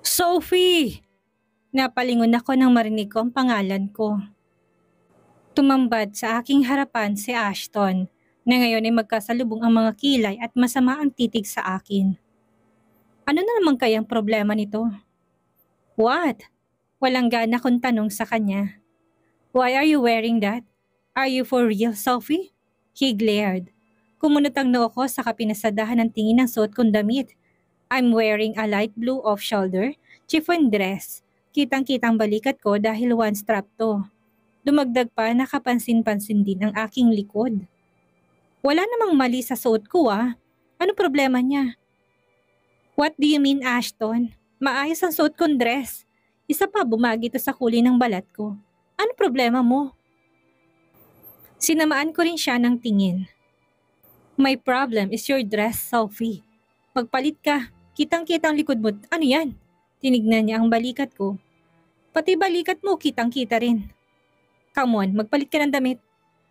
Sophie! Napalingon ako nang marinig ko ang pangalan ko. Tumambad sa aking harapan si Ashton, na ngayon ay magkasalubong ang mga kilay at masama ang titig sa akin. Ano na naman kayang problema nito? What? Walang gana kong tanong sa kanya. Why are you wearing that? Are you for real, Sophie? He glared. Kumunot ang noo ko sa kapinasadahan ng tingin ng suot kong damit. I'm wearing a light blue off-shoulder, chiffon dress. Kitang-kitang balikat ko dahil one strap to. Dumagdag pa na kapansin-pansin din ang aking likod. Wala namang mali sa suot ko Ano problema niya? What do you mean, Ashton? Maayos ang suot kong dress. Isa pa bumagi to sa kulay ng balat ko. Ano problema mo? Sinamaan ko rin siya ng tingin. My problem is your dress, Sophie. Pagpalit ka, kitang-kitang likod mo. Ano yan? Tinignan niya ang balikat ko. Pati balikat mo, kitang-kita rin. Come on, magpalit ka ng damit.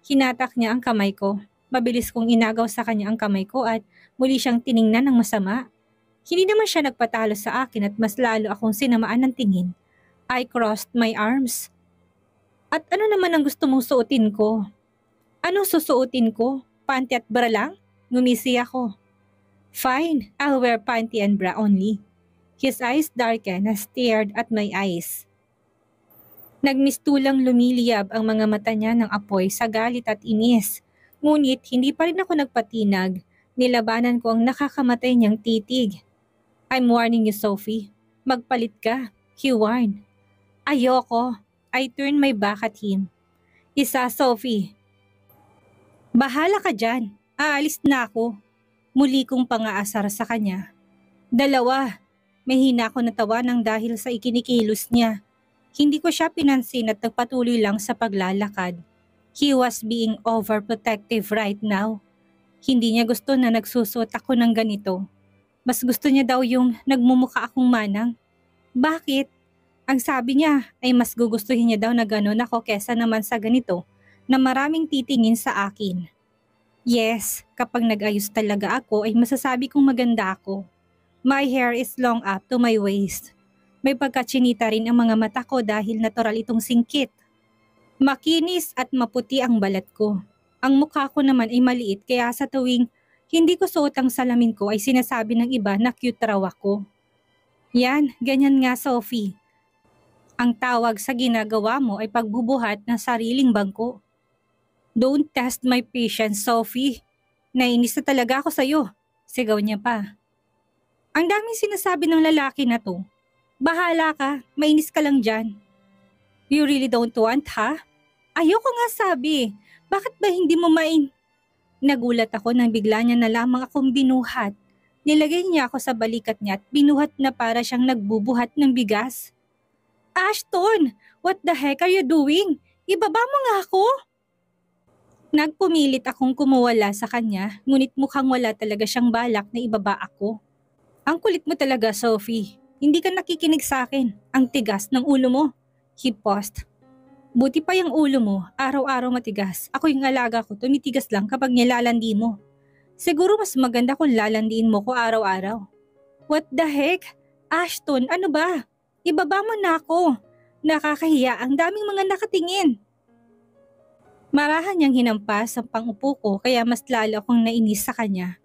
Hinatak niya ang kamay ko. Mabilis kong inagaw sa kanya ang kamay ko at muli siyang tiningnan ng masama. Hindi naman siya nagpatalo sa akin at mas lalo akong sinamaan ng tingin. I crossed my arms. At ano naman ang gusto mong suotin ko? Anong susuotin ko? Panty at bra lang? Ngumisi ako. Fine, I'll wear panty and bra only. His eyes darkened and stared at my eyes. Nagmistulang lumiliyab ang mga mata niya ng apoy sa galit at inis. Ngunit hindi pa rin ako nagpatinag. Nilabanan ko ang nakakamatay niyang titig. I'm warning you, Sophie. Magpalit ka, he warned. Ayoko. I turned my back at him. Isa, Sophie. Bahala ka dyan. Aalis na ako. Muli kong pangaasar sa kanya. Dalawa. May hina ako natawa ng dahil sa ikinikilos niya. Hindi ko siya pinansin at nagpatuloy lang sa paglalakad. He was being overprotective right now. Hindi niya gusto na nagsusuot ako ng ganito. Mas gusto niya daw yung nagmumukha akong manang. Bakit? Ang sabi niya ay mas gugustuhin niya daw na gano'n ako kesa naman sa ganito na maraming titingin sa akin. Yes, kapag nag-ayos talaga ako ay masasabi kong maganda ako. My hair is long up to my waist. May pagkachinita rin ang mga mata ko dahil natural itong singkit. Makinis at maputi ang balat ko. Ang mukha ko naman ay maliit kaya sa tuwing hindi ko suot ang salamin ko ay sinasabi ng iba na cute raw ako. Yan, ganyan nga Sophie. Ang tawag sa ginagawa mo ay pagbubuhat ng sariling bangko. Don't test my patience, Sophie. Nainis na talaga ako sa'yo. Sigaw niya pa. Ang daming sinasabi ng lalaki na to. Bahala ka, mainis ka lang dyan. You really don't want, ha? Ayoko nga sabi. Bakit ba hindi mo Nagulat ako nang bigla niya na lamang akong binuhat. Nilagay niya ako sa balikat niya at binuhat na para siyang nagbubuhat ng bigas. Ashton, what the heck are you doing? Ibaba mo nga ako. Nagpumilit akong kumuwala sa kanya, ngunit mukhang wala talaga siyang balak na ibaba ako. Ang kulit mo talaga, Sophie. Hindi ka nakikinig sa akin. Ang tigas ng ulo mo. He paused. Buti pa yung ulo mo, araw-araw matigas. Ako yung alaga ko, tumitigas lang kapag nilalandi mo. Siguro mas maganda kung lalandiin mo ko araw-araw. What the heck? Ashton, ano ba? Ibaba mo na ako. Nakakahiya, ang daming mga nakatingin. Marahan niyang hinampas ang pangupo ko kaya mas lalo akong nainis sa kanya.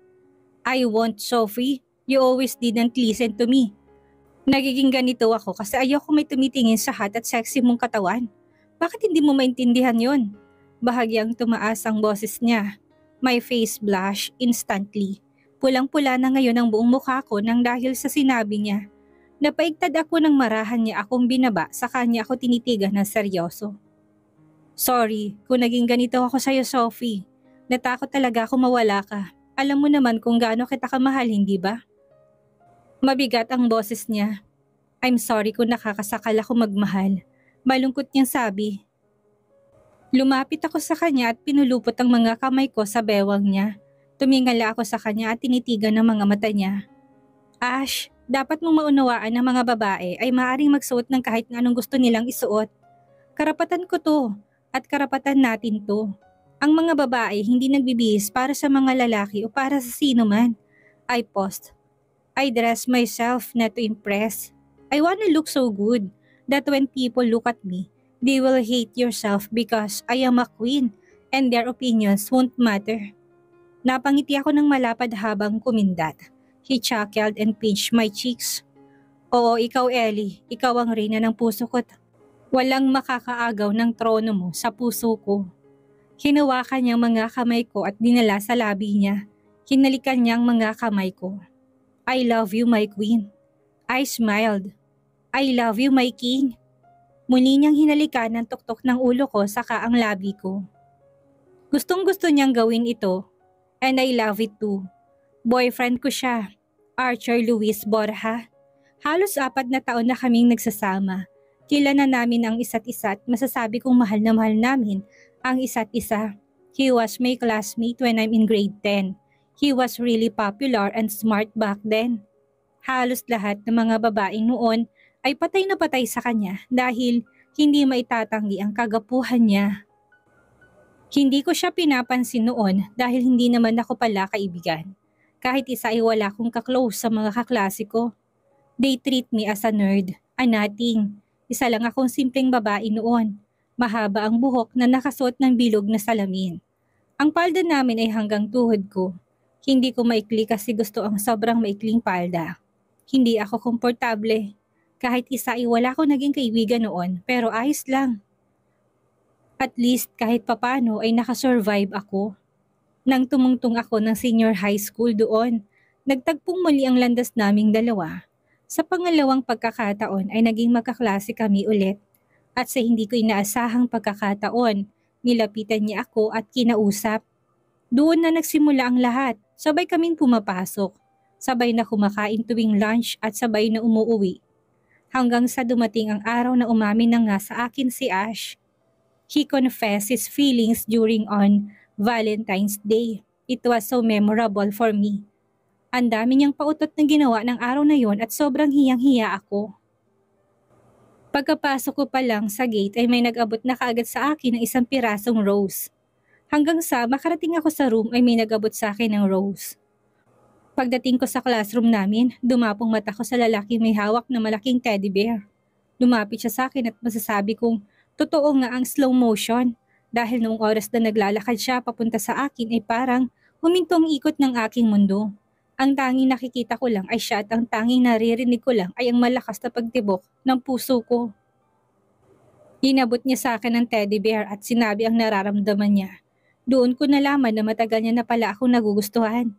I won't, Sophie. You always didn't listen to me. Nagiging ganito ako kasi ayoko may tumitingin sa hot at sexy mong katawan. Bakit hindi mo maintindihan yon? Bahagyang tumaas ang boses niya. My face blushed instantly. Pulang-pula na ngayon ang buong mukha ko nang dahil sa sinabi niya. Napaigtad ako nang marahan niya akong binaba sa kanya ako tinitigan ng seryoso. Sorry kung naging ganito ako sa'yo, Sophie. Natakot talaga ako mawala ka. Alam mo naman kung gaano kita kamahal, hindi ba? Mabigat ang boses niya. I'm sorry kung nakakasakal ako magmahal. Malungkot niyang sabi. Lumapit ako sa kanya at pinulupot ang mga kamay ko sa bewang niya. Tumingala ako sa kanya at tinitigan ng mga mata niya. Ash, dapat mong maunawaan na mga babae ay maaaring magsuot ng kahit na anong gusto nilang isuot. Karapatan ko to at karapatan natin to. Ang mga babae hindi nagbibihis para sa mga lalaki o para sa sino man. I paused. I dress myself not to impress. I wanna look so good that when people look at me, they will hate yourself because I am a queen and their opinions won't matter. Napangiti ako ng malapad habang kumindat. He chuckled and pinched my cheeks. Oo, ikaw Ellie, ikaw ang reyna ng puso ko. Walang makakaagaw ng trono mo sa puso ko. Hinawakan niyang mga kamay ko at dinala sa labi niya. Hinalikan niyang mga kamay ko. I love you, my queen. I smiled. I love you, my king. Muli niyang hinalikan ng tuktok ng ulo ko saka ang labi ko. Gustong gusto niyang gawin ito and I love it too. Boyfriend ko siya, Archer Luis Borja. Halos 4 na taon na kaming nagsasama. Kilala na namin ang isa't isa at masasabi kong mahal na mahal namin ang isa't isa. He was my classmate when I'm in grade 10. He was really popular and smart back then. Halos lahat ng mga babaeng noon ay patay na patay sa kanya dahil hindi maitatanggi ang kagapuhan niya. Hindi ko siya pinapansin noon dahil hindi naman ako pala kaibigan. Kahit isa ay wala akong kaklose sa mga kaklase ko. They treat me as a nerd, a nothing. Isa lang akong simpleng babae noon. Mahaba ang buhok na nakasuot ng bilog na salamin. Ang palda namin ay hanggang tuhod ko. Hindi ko maikli kasi gusto ang sobrang maikling palda. Hindi ako komportable. Kahit isa ay wala akong naging kaibigan noon pero ayos lang. At least kahit papano ay nakasurvive ako. Nang tumungtong ako ng senior high school doon, nagtagpong muli ang landas naming dalawa. Sa pangalawang pagkakataon ay naging magkaklase kami ulit. At sa hindi ko inaasahang pagkakataon, nilapitan niya ako at kinausap. Doon na nagsimula ang lahat, sabay kaming pumapasok. Sabay na kumakain tuwing lunch at sabay na umuuwi. Hanggang sa dumating ang araw na umamin na nga sa akin si Ash. He confessed his feelings during on Valentine's Day. It was so memorable for me. Ang dami niyang pautot na ginawa ng araw na yon at sobrang hiyang-hiya ako. Pagkapasok ko pa lang sa gate ay may nag-abot na kaagad sa akin ng isang pirasong rose. Hanggang sa makarating ako sa room ay may nag-abot sa akin ng rose. Pagdating ko sa classroom namin, dumapong mata ko sa lalaki may hawak na malaking teddy bear. Lumapit siya sa akin at masasabi kong totoo nga ang slow motion dahil noong oras na naglalakad siya papunta sa akin ay parang huminto ang ikot ng aking mundo. Ang tanging nakikita ko lang ay siya at ang tanging naririnig ko lang ay ang malakas na pagtibok ng puso ko. Inabot niya sa akin ang teddy bear at sinabi ang nararamdaman niya. Doon ko nalaman na matagal niya na pala akong nagugustuhan.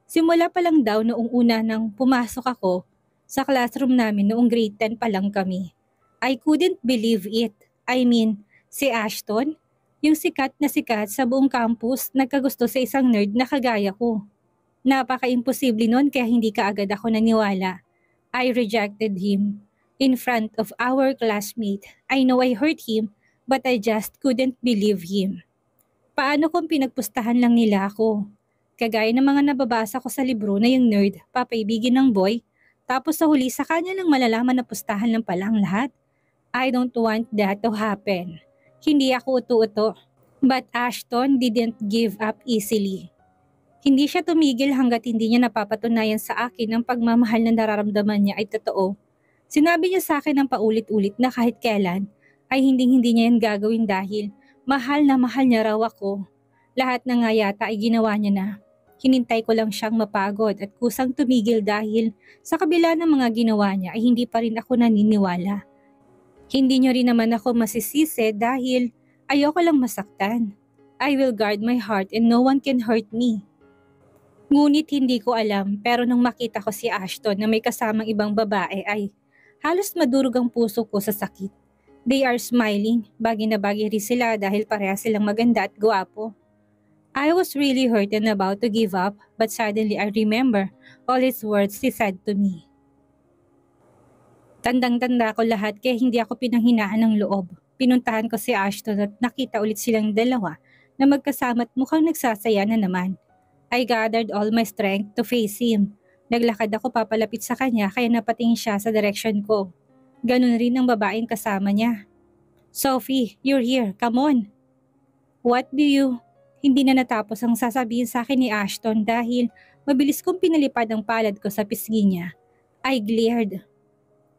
Simula pa lang daw noong una nang pumasok ako sa classroom namin noong grade 10 pa lang kami. I couldn't believe it. I mean, si Ashton, yung sikat na sikat sa buong campus, nagkagusto sa isang nerd na kagaya ko. Napaka-imposible nun kaya hindi kaagad ako naniwala. I rejected him. In front of our classmate, I know I hurt him, but I just couldn't believe him. Paano kung pinagpustahan lang nila ako? Kagaya ng mga nababasa ko sa libro na yung nerd, papaibigin ng boy, tapos sa huli sa kanya lang malalaman na pustahan lang pala ang lahat. I don't want that to happen. Hindi ako uto-uto. But Ashton didn't give up easily. Hindi siya tumigil hanggat hindi niya napapatunayan sa akin ang pagmamahal na nararamdaman niya ay totoo. Sinabi niya sa akin ng paulit-ulit na kahit kailan ay hindi niya yan gagawin dahil mahal na mahal niya raw ako. Lahat na nga yata ay ginawa niya na. Hinintay ko lang siyang mapagod at kusang tumigil dahil sa kabila ng mga ginawa niya ay hindi pa rin ako naniniwala. Hindi niyo rin naman ako masisisi dahil ayoko lang masaktan. I will guard my heart and no one can hurt me. Ngunit hindi ko alam pero nung makita ko si Ashton na may kasamang ibang babae ay halos madurog ang puso ko sa sakit. They are smiling, bagay na bagay rin sila dahil pareha silang maganda at gwapo. I was really hurt and about to give up but suddenly I remember all his words he said to me. Tandang-tanda ko lahat kaya hindi ako pinanghinaan ng loob. Pinuntahan ko si Ashton at nakita ulit silang dalawa na magkasama at mukhang nagsasaya na naman. I gathered all my strength to face him. Naglakad ako papalapit sa kanya kaya napatingin siya sa direction ko. Ganun rin ang babaeng kasama niya. Sophie, you're here. Come on. What do you... Hindi na natapos ang sasabihin sa akin ni Ashton dahil mabilis kong pinalipad ang palad ko sa pisngi niya. I glared.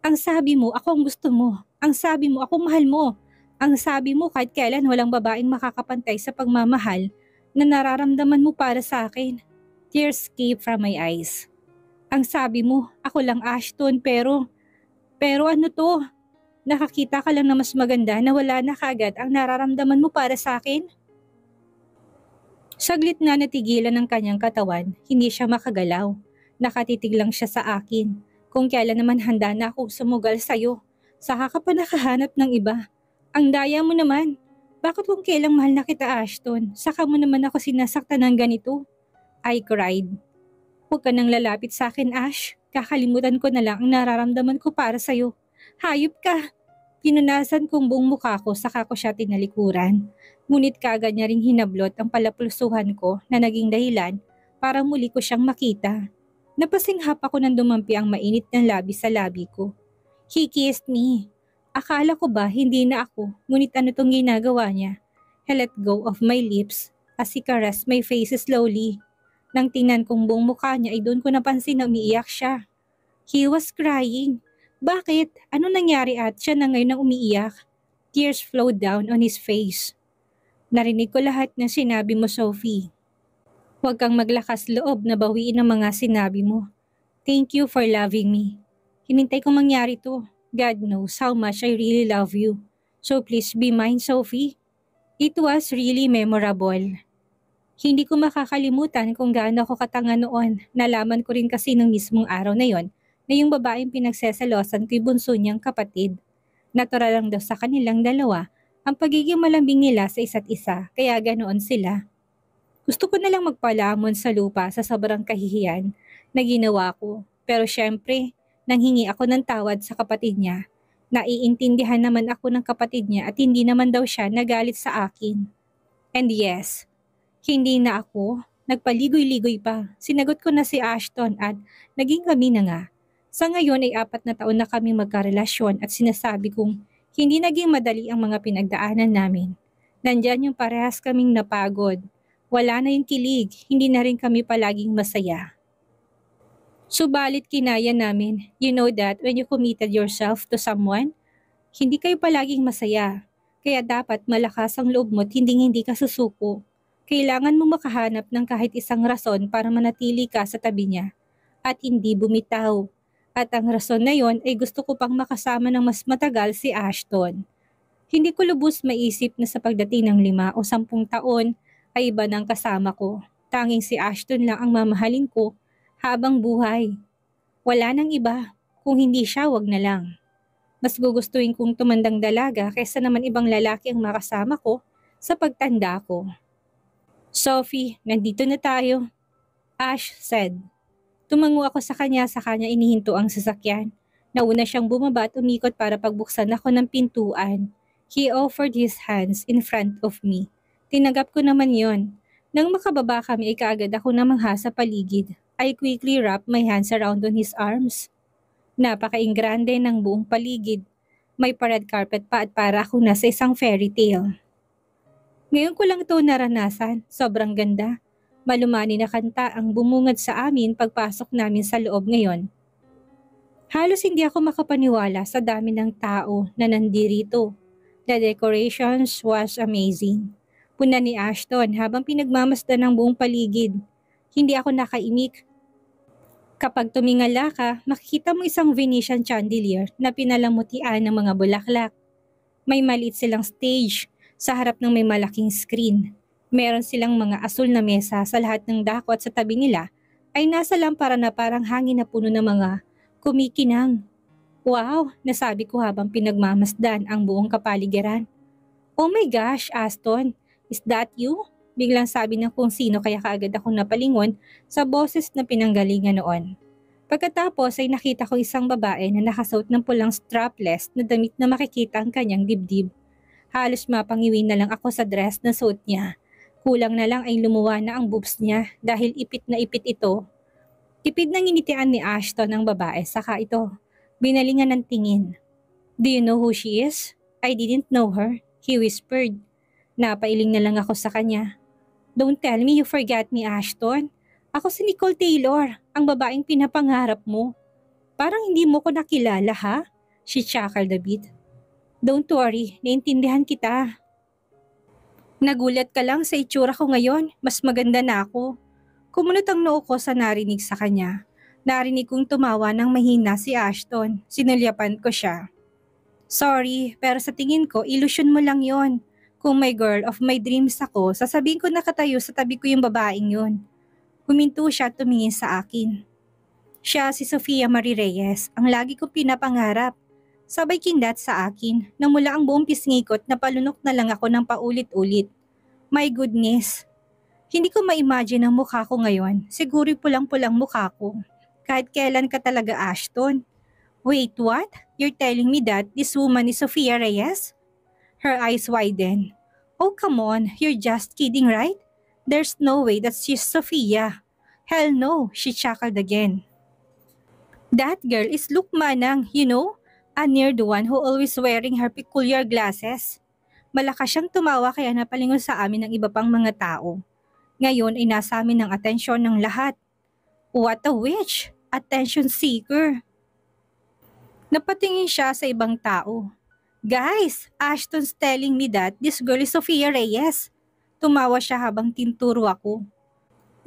Ang sabi mo, ako ang gusto mo. Ang sabi mo, ako mahal mo. Ang sabi mo, kahit kailan walang babaeng makakapantay sa pagmamahal na nararamdaman mo para sa akin. Tears came from my eyes. Ang sabi mo, ako lang Ashton, pero ano to? Nakakita ka lang na mas maganda na wala na kagad ang nararamdaman mo para sa akin? Saglit nga natigilan ng kanyang katawan, hindi siya makagalaw. Nakatitig lang siya sa akin. Kung kailan naman handa na akong sumugal sa'yo, saka ka pa nakahanap ng iba. Ang daya mo naman. Bakit kung kailang mahal na kita, Ashton? Saka mo naman ako sinasaktan ng ganito? I cried. Huwag ka nang lalapit sa akin, Ash. Kakalimutan ko na lang ang nararamdaman ko para sa'yo. Hayop ka! Pinunasan kong buong mukha ko saka ko siya tinalikuran. Ngunit kaagad niya ring hinablot ang palapulsuhan ko na naging dahilan para muli ko siyang makita. Napasinghap ako nang dumampi ang mainit ng labi sa labi ko. He kissed me. Akala ko ba hindi na ako, ngunit ano tong ginagawa niya? He let go of my lips as he caressed my face slowly. Nang tingnan kong buong mukha niya ay doon ko napansin na umiiyak siya. He was crying. Bakit? Ano nangyari at siya na ngayon ang umiiyak? Tears flowed down on his face. Narinig ko lahat ng sinabi mo, Sophie. Huwag kang maglakas loob na bawiin ang mga sinabi mo. Thank you for loving me. Hinintay kong mangyari to. God knows how much I really love you. So please be mine, Sophie. It was really memorable. Hindi ko makakalimutan kung gaano ako katanga noon. Nalaman ko rin kasi ng mismong araw na yon na yung babaeng pinagseselosan ko'y bunso niyang kapatid. Natural lang daw sa kanilang dalawa ang pagiging malambing nila sa isa't isa, kaya ganoon sila. Gusto ko na lang magpalamon sa lupa sa sobrang kahihiyan na ginawa ko, pero syempre, nanghingi ako ng tawad sa kapatid niya. Naiintindihan naman ako ng kapatid niya at hindi naman daw siya nagalit sa akin. And yes, hindi na ako, nagpaligoy-ligoy pa. Sinagot ko na si Ashton at naging kami na nga. Sa ngayon ay 4 na taon na kami magkarelasyon at sinasabi kong hindi naging madali ang mga pinagdaanan namin. Nandyan yung parehas kaming napagod. Wala na yung kilig, hindi na rin kami palaging masaya. Subalit kinaya namin, you know that when you committed yourself to someone, hindi kayo palaging masaya. Kaya dapat malakas ang loob mo at hindi ka susuko. Kailangan mo makahanap ng kahit isang rason para manatili ka sa tabi niya at hindi bumitaw. At ang rason na yon ay gusto ko pang makasama ng mas matagal si Ashton. Hindi ko lubos maisip na sa pagdating ng 5 o 10 taon ay iba ng kasama ko. Tanging si Ashton lang ang mamahalin ko habang buhay. Wala nang iba. Kung hindi siya, wag na lang. Mas gugustuhin kong tumandang dalaga kaysa naman ibang lalaki ang makasama ko sa pagtanda ko. Sophie, nandito na tayo. Ash said. Tumango ako sa kanya inihinto ang sasakyan. Nauna siyang bumaba at umikot para pagbuksan ako ng pintuan. He offered his hands in front of me. Tinanggap ko naman yon. Nang makababa kami ay kaagad ako namangha sa paligid. I quickly wrapped my hands around on his arms. Napaka-ingrande ng buong paligid. May parade carpet pa at para ako nasa isang fairy tale. Ngayon ko lang ito naranasan. Sobrang ganda. Malumani na kanta ang bumungad sa amin pagpasok namin sa loob ngayon. Halos hindi ako makapaniwala sa dami ng tao na nandirito. The decorations was amazing. Puna ni Ashton habang pinagmamasdan ng buong paligid. Hindi ako nakaimik. Kapag tumingala ka, makikita mo isang Venetian chandelier na pinalamutian ng mga bulaklak. May maliit silang stage sa harap ng may malaking screen. Meron silang mga asul na mesa sa lahat ng dako at sa tabi nila ay nasa lampara na parang hangin na puno ng mga kumikinang. Wow, nasabi ko habang pinagmamasdan ang buong kapaligiran. Oh my gosh, Aston, is that you? Biglang sabi ng kung sino kaya kaagad akong napalingon sa boses na pinanggalingan noon. Pagkatapos ay nakita ko isang babae na nakasuot ng pulang strapless na damit na makikita ang kanyang dibdib. Halos mapangiwi na lang ako sa dress na suot niya. Kulang na lang ay lumuwa na ang boobs niya dahil ipit na ipit ito. Tipid na nginitian ni Ashton ang babae saka ito. Binalingan ng tingin. Do you know who she is? I didn't know her, he whispered. Napailing na lang ako sa kanya. Don't tell me you forgot me, Ashton. Ako si Nicole Taylor, ang babaeng pinapangarap mo. Parang hindi mo ko nakilala ha? She chuckled a bit. Don't worry, naintindihan kita. Nagulat ka lang sa itsura ko ngayon, mas maganda na ako. Kumunot ang noo ko sa narinig sa kanya. Narinig kong tumawa ng mahina si Ashton. Sinulyapan ko siya. Sorry, pero sa tingin ko, ilusyon mo lang yon. Kung may girl of my dreams ako, sasabihin ko nakatayo sa tabi ko yung babaeng yun. Huminto siya at tumingin sa akin. Siya si Sofia Marie Reyes, ang lagi kong pinapangarap. Sabay kindat sa akin, na mula ang buong pisngikot na palunok na lang ako ng paulit-ulit. My goodness! Hindi ko ma-imagine ang mukha ko ngayon. Siguro pulang-pulang mukha ko. Kahit kailan ka talaga, Ashton. Wait, what? You're telling me that this woman is Sofia Reyes? Her eyes widened. Oh, come on. You're just kidding, right? There's no way that she's Sofia. Hell no, she chuckled again. That girl is Luke Manang, you know? Near the one who always wearing her peculiar glasses. Malakas siyang tumawa kaya napalingon sa amin ng iba pang mga tao. Ngayon ay nasa amin ang atensyon ng lahat. What a witch! Attention seeker! Napatingin siya sa ibang tao. Guys, Ashton's telling me that this girl is Sofia Reyes. Tumawa siya habang tinturo ako.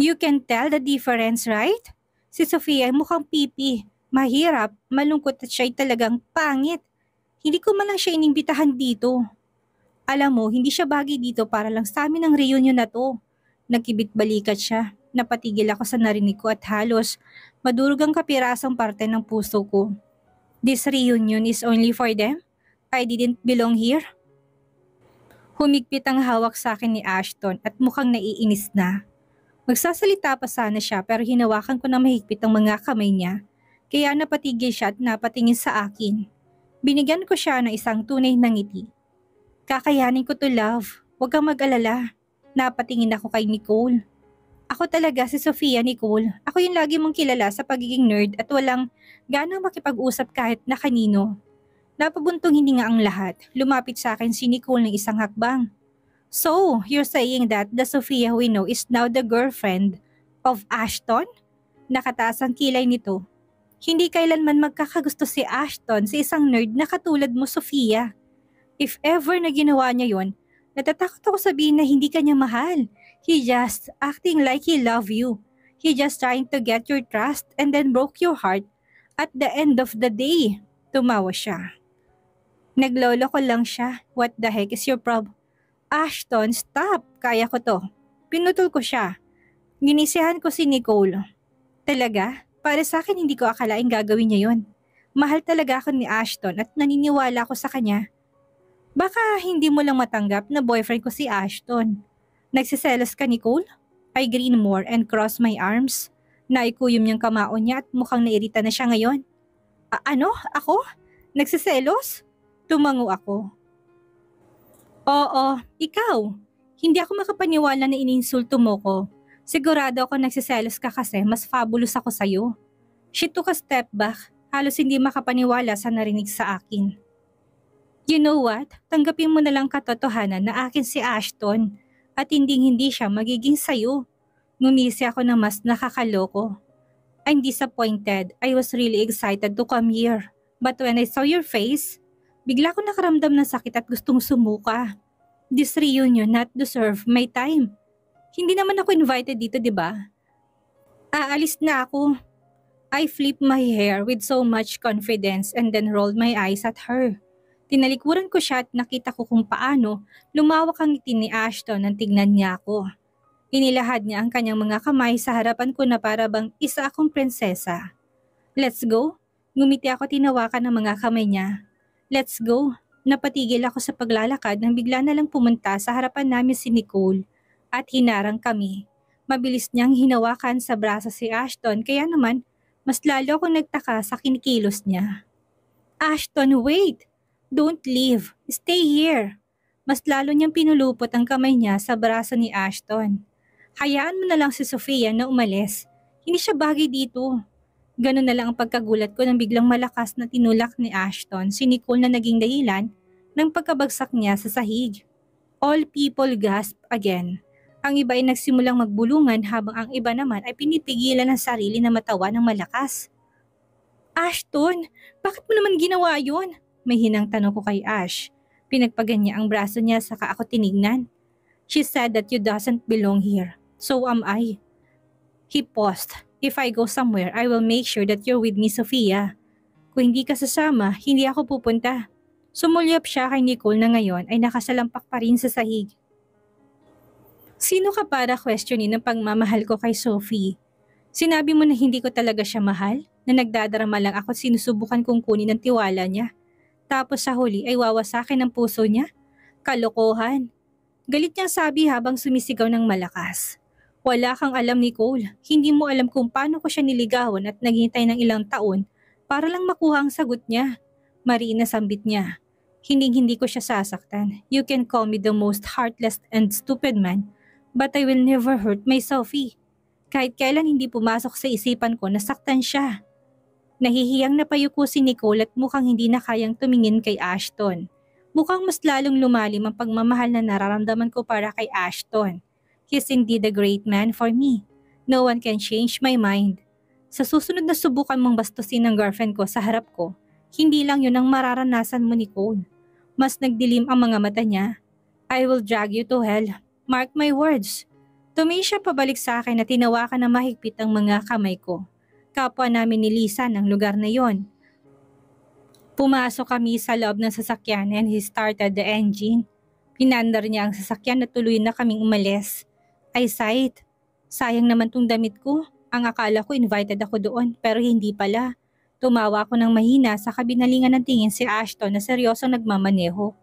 You can tell the difference, right? Si Sofia ay mukhang pipi. Mahirap, malungkot at siya'y talagang pangit. Hindi ko man lang siya inimbitahan dito. Alam mo, hindi siya bagay dito para lang sa amin ang reunion na to. Nagkibit-balikat siya. Napatigil ako sa narinig ko at halos madurog ang kapirasong parte ng puso ko. This reunion is only for them? I didn't belong here? Humigpit ang hawak sa akin ni Ashton at mukhang naiinis na. Magsasalita pa sana siya pero hinawakan ko na mahigpit ang mga kamay niya. Kaya napatigil siya at napatingin sa akin. Binigyan ko siya ng isang tunay na ngiti. Kakayanin ko to, love. Huwag kang mag-alala. Napatingin ako kay Nicole. Ako talaga si Sofia, Nicole. Ako yung lagi mong kilala sa pagiging nerd at walang ganang makipag-usap kahit na kanino. Napabuntong hininga ang lahat. Lumapit sa akin si Nicole ng isang hakbang. So, you're saying that the Sofia we know is now the girlfriend of Ashton? Nakataas ang kilay nito. Hindi kailanman magkakagusto si Ashton sa isang nerd na katulad mo, Sofia. If ever na ginawa niya yon, natatakot ako sabihin na hindi ka niya mahal. He just acting like he love you. He just trying to get your trust and then broke your heart. At the end of the day, tumawa siya. Nagloloko lang siya. What the heck is your problem? Ashton, stop! Kaya ko to. Pinutol ko siya. Ginisihan ko si Nicole. Talaga? Para sa akin hindi ko akalaing gagawin niya yon. Mahal talaga ako ni Ashton at naniniwala ko sa kanya. Baka hindi mo lang matanggap na boyfriend ko si Ashton. Nagsiselos ka, Nicole? I grin more and cross my arms. Naikuyom niyang kamao niya at mukhang nairita na siya ngayon. Ano? Ako? Nagsiselos? Tumango ako. Oo, ikaw. Hindi ako makapaniwala na ininsulto mo ko. Sigurado ako nagsiselos ka kasi mas fabulous ako sa'yo. She took a step back, halos hindi makapaniwala sa narinig sa akin. You know what? Tanggapin mo na lang katotohanan na akin si Ashton at hindi siya magiging sayo. Ngumisi ako na mas nakakaloko. I'm disappointed. I was really excited to come here. But when I saw your face, bigla ko nakaramdam ng sakit at gustong sumuka. This reunion not deserve my time. Hindi naman ako invited dito, di ba? Aalis na ako. I flipped my hair with so much confidence and then rolled my eyes at her. Tinalikuran ko siya at nakita ko kung paano lumawak ang ngiti ni Ashton nang tignan niya ako. Inilahad niya ang kanyang mga kamay sa harapan ko na para bang isa akong prinsesa. Let's go. Ngumiti ako tinawakan ng mga kamay niya. Let's go. Napatigil ako sa paglalakad nang bigla na lang pumunta sa harapan namin si Nicole. At hinarang kami. Mabilis niyang hinawakan sa braso si Ashton kaya naman mas lalo akong nagtaka sa kinikilos niya. Ashton, wait! Don't leave. Stay here. Mas lalo niyang pinulupot ang kamay niya sa braso ni Ashton. Hayaan mo na lang si Sofia na umalis. Hindi siya bagay dito. Ganun na lang ang pagkagulat ko nang biglang malakas na tinulak ni Ashton si Nicole na naging dahilan ng pagkabagsak niya sa sahig. All people gasped again. Ang iba ay nagsimulang magbulungan habang ang iba naman ay pinipigilan ng sarili na matawa ng malakas. Ashton, bakit mo naman ginawa yun? May hinang tanong ko kay Ash. Pinagpagan niya ang braso niya saka ako tinignan. She said that you doesn't belong here. So am I. He paused. If I go somewhere, I will make sure that you're with me, Sofia. Kung hindi ka sasama, hindi ako pupunta. Sumulyap siya kay Nicole na ngayon ay nakasalampak pa rin sa sahig. Sino ka para questionin ang pagmamahal ko kay Sophie? Sinabi mo na hindi ko talaga siya mahal? Na nagdadarama lang ako sinusubukan kong kunin ang tiwala niya? Tapos sa huli ay wawasakin ang puso niya? Kalokohan. Galit niyang sabi habang sumisigaw ng malakas. Wala kang alam, Nicole. Hindi mo alam kung paano ko siya niligawan at naghintay ng ilang taon para lang makuha ang sagot niya. Mariin na sambit niya. Hindi ko siya sasaktan. You can call me the most heartless and stupid man, but I will never hurt my Sophie. Kahit kailan hindi pumasok sa isipan ko na saktan siya. Nahihiyang napayuko si Nicole at mukhang hindi na kayang tumingin kay Ashton. Mukhang mas lalong lumalim ang pagmamahal na nararamdaman ko para kay Ashton. He's indeed a great man for me. No one can change my mind. Sa susunod na subukan mong bastusin ang girlfriend ko sa harap ko, hindi lang yun ang mararanasan mo, Nicole. Mas nagdilim ang mga mata niya. I will drag you to hell. Mark my words. Tumingin siya pabalik sa akin at tinawakan na mahigpit ang mga kamay ko. Kapwa namin ni Lisa ng lugar na yon. Pumasok kami sa loob ng sasakyan and he started the engine. Pinandar niya ang sasakyan at tuloy na kaming umalis. I sighed. Sayang naman tong damit ko. Ang akala ko invited ako doon pero hindi pala. Tumawa ako ng mahina sa kabinalingan ng tingin si Ashton na seryosong nagmamaneho.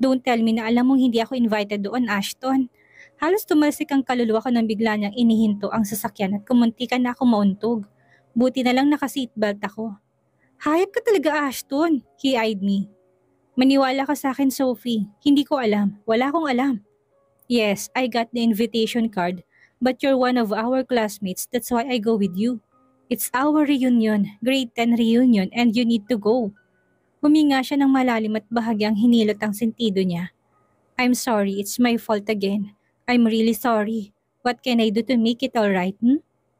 Don't tell me na alam mong hindi ako invited doon, Ashton. Halos tumalsik ang kaluluwa ko nang bigla niyang inihinto ang sasakyan at kumuntikan na ako mauntog. Buti na lang naka-seatbelt ako. Hayop ka talaga, Ashton. He eyed me. Maniwala ka sa akin, Sophie. Hindi ko alam. Wala akong alam. Yes, I got the invitation card, but you're one of our classmates. That's why I go with you. It's our reunion, grade 10 reunion, and you need to go. Huminga siya ng malalim at bahagyang hinilot ang sentido niya. I'm sorry, it's my fault again. I'm really sorry. What can I do to make it alright,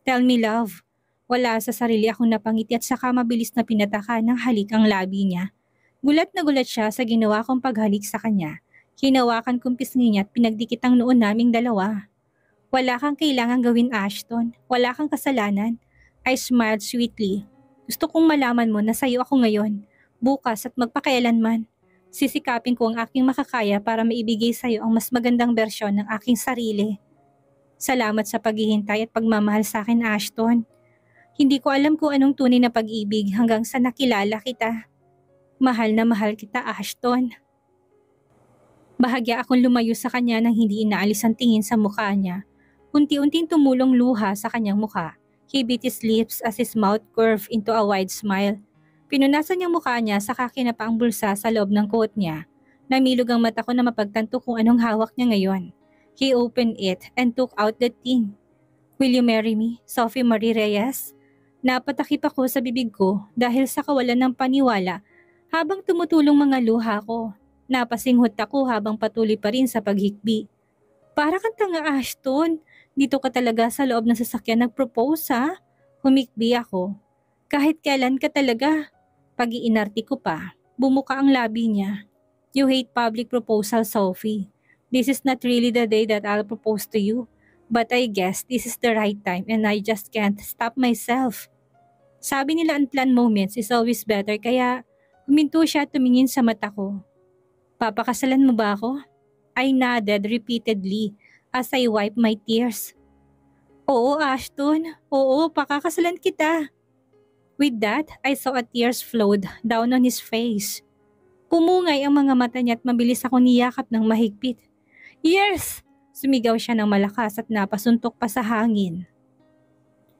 Tell me, love. Wala sa sarili akong napangiti at saka mabilis na pinataka ng halik ang labi niya. Gulat na gulat siya sa ginawa kong paghalik sa kanya. Hinawakan kong pisngi niya at pinagdikit ang noon naming dalawa. Wala kang kailangang gawin, Ashton. Wala kang kasalanan. I smiled sweetly. Gusto kong malaman mo na sayo ako ngayon, bukas at magpakailanman. Sisikapin ko ang aking makakaya para maibigay sayo ang mas magandang bersyon ng aking sarili. Salamat sa paghihintay at pagmamahal sa akin, Ashton. Hindi ko alam kung anong tunay na pag-ibig hanggang sa nakilala kita. Mahal na mahal kita, Ashton. Bahagya akong lumayo sa kanya nang hindi inaalis ang tingin sa mukha niya. Unti-unting tumulong luha sa kanyang mukha. He bit his lips as his mouth curved into a wide smile. Pinunasan niyang mukha niya saka kinapa ang bulsa sa loob ng coat niya. Namilog ang mata ko na mapagtanto kung anong hawak niya ngayon. He opened it and took out the thing. Will you marry me, Sophie Marie Reyes? Napatakip ako sa bibig ko dahil sa kawalan ng paniwala habang tumutulong mga luha ko. Napasinghot ako habang patuloy pa rin sa paghikbi. Para kang tanga, Ashton. Dito ka talaga sa loob ng sasakyan nag-propose, ha? Humikbi ako. Kahit kailan ka talaga. Pag-iinarti ko pa, bumuka ang labi niya. You hate public proposal, Sophie. This is not really the day that I'll propose to you. But I guess this is the right time and I just can't stop myself. Sabi nila unplanned moments is always better kaya huminto siya at tumingin sa mata ko. Papakasalan mo ba ako? I nodded repeatedly as I wiped my tears. Oo, Ashton. Oo, pakakasalan kita. With that, I saw a tears flowed down on his face. Pumungay ang mga mata niya at mabilis ako niyakap ng mahigpit. Yes! Sumigaw siya ng malakas at napasuntok pa sa hangin.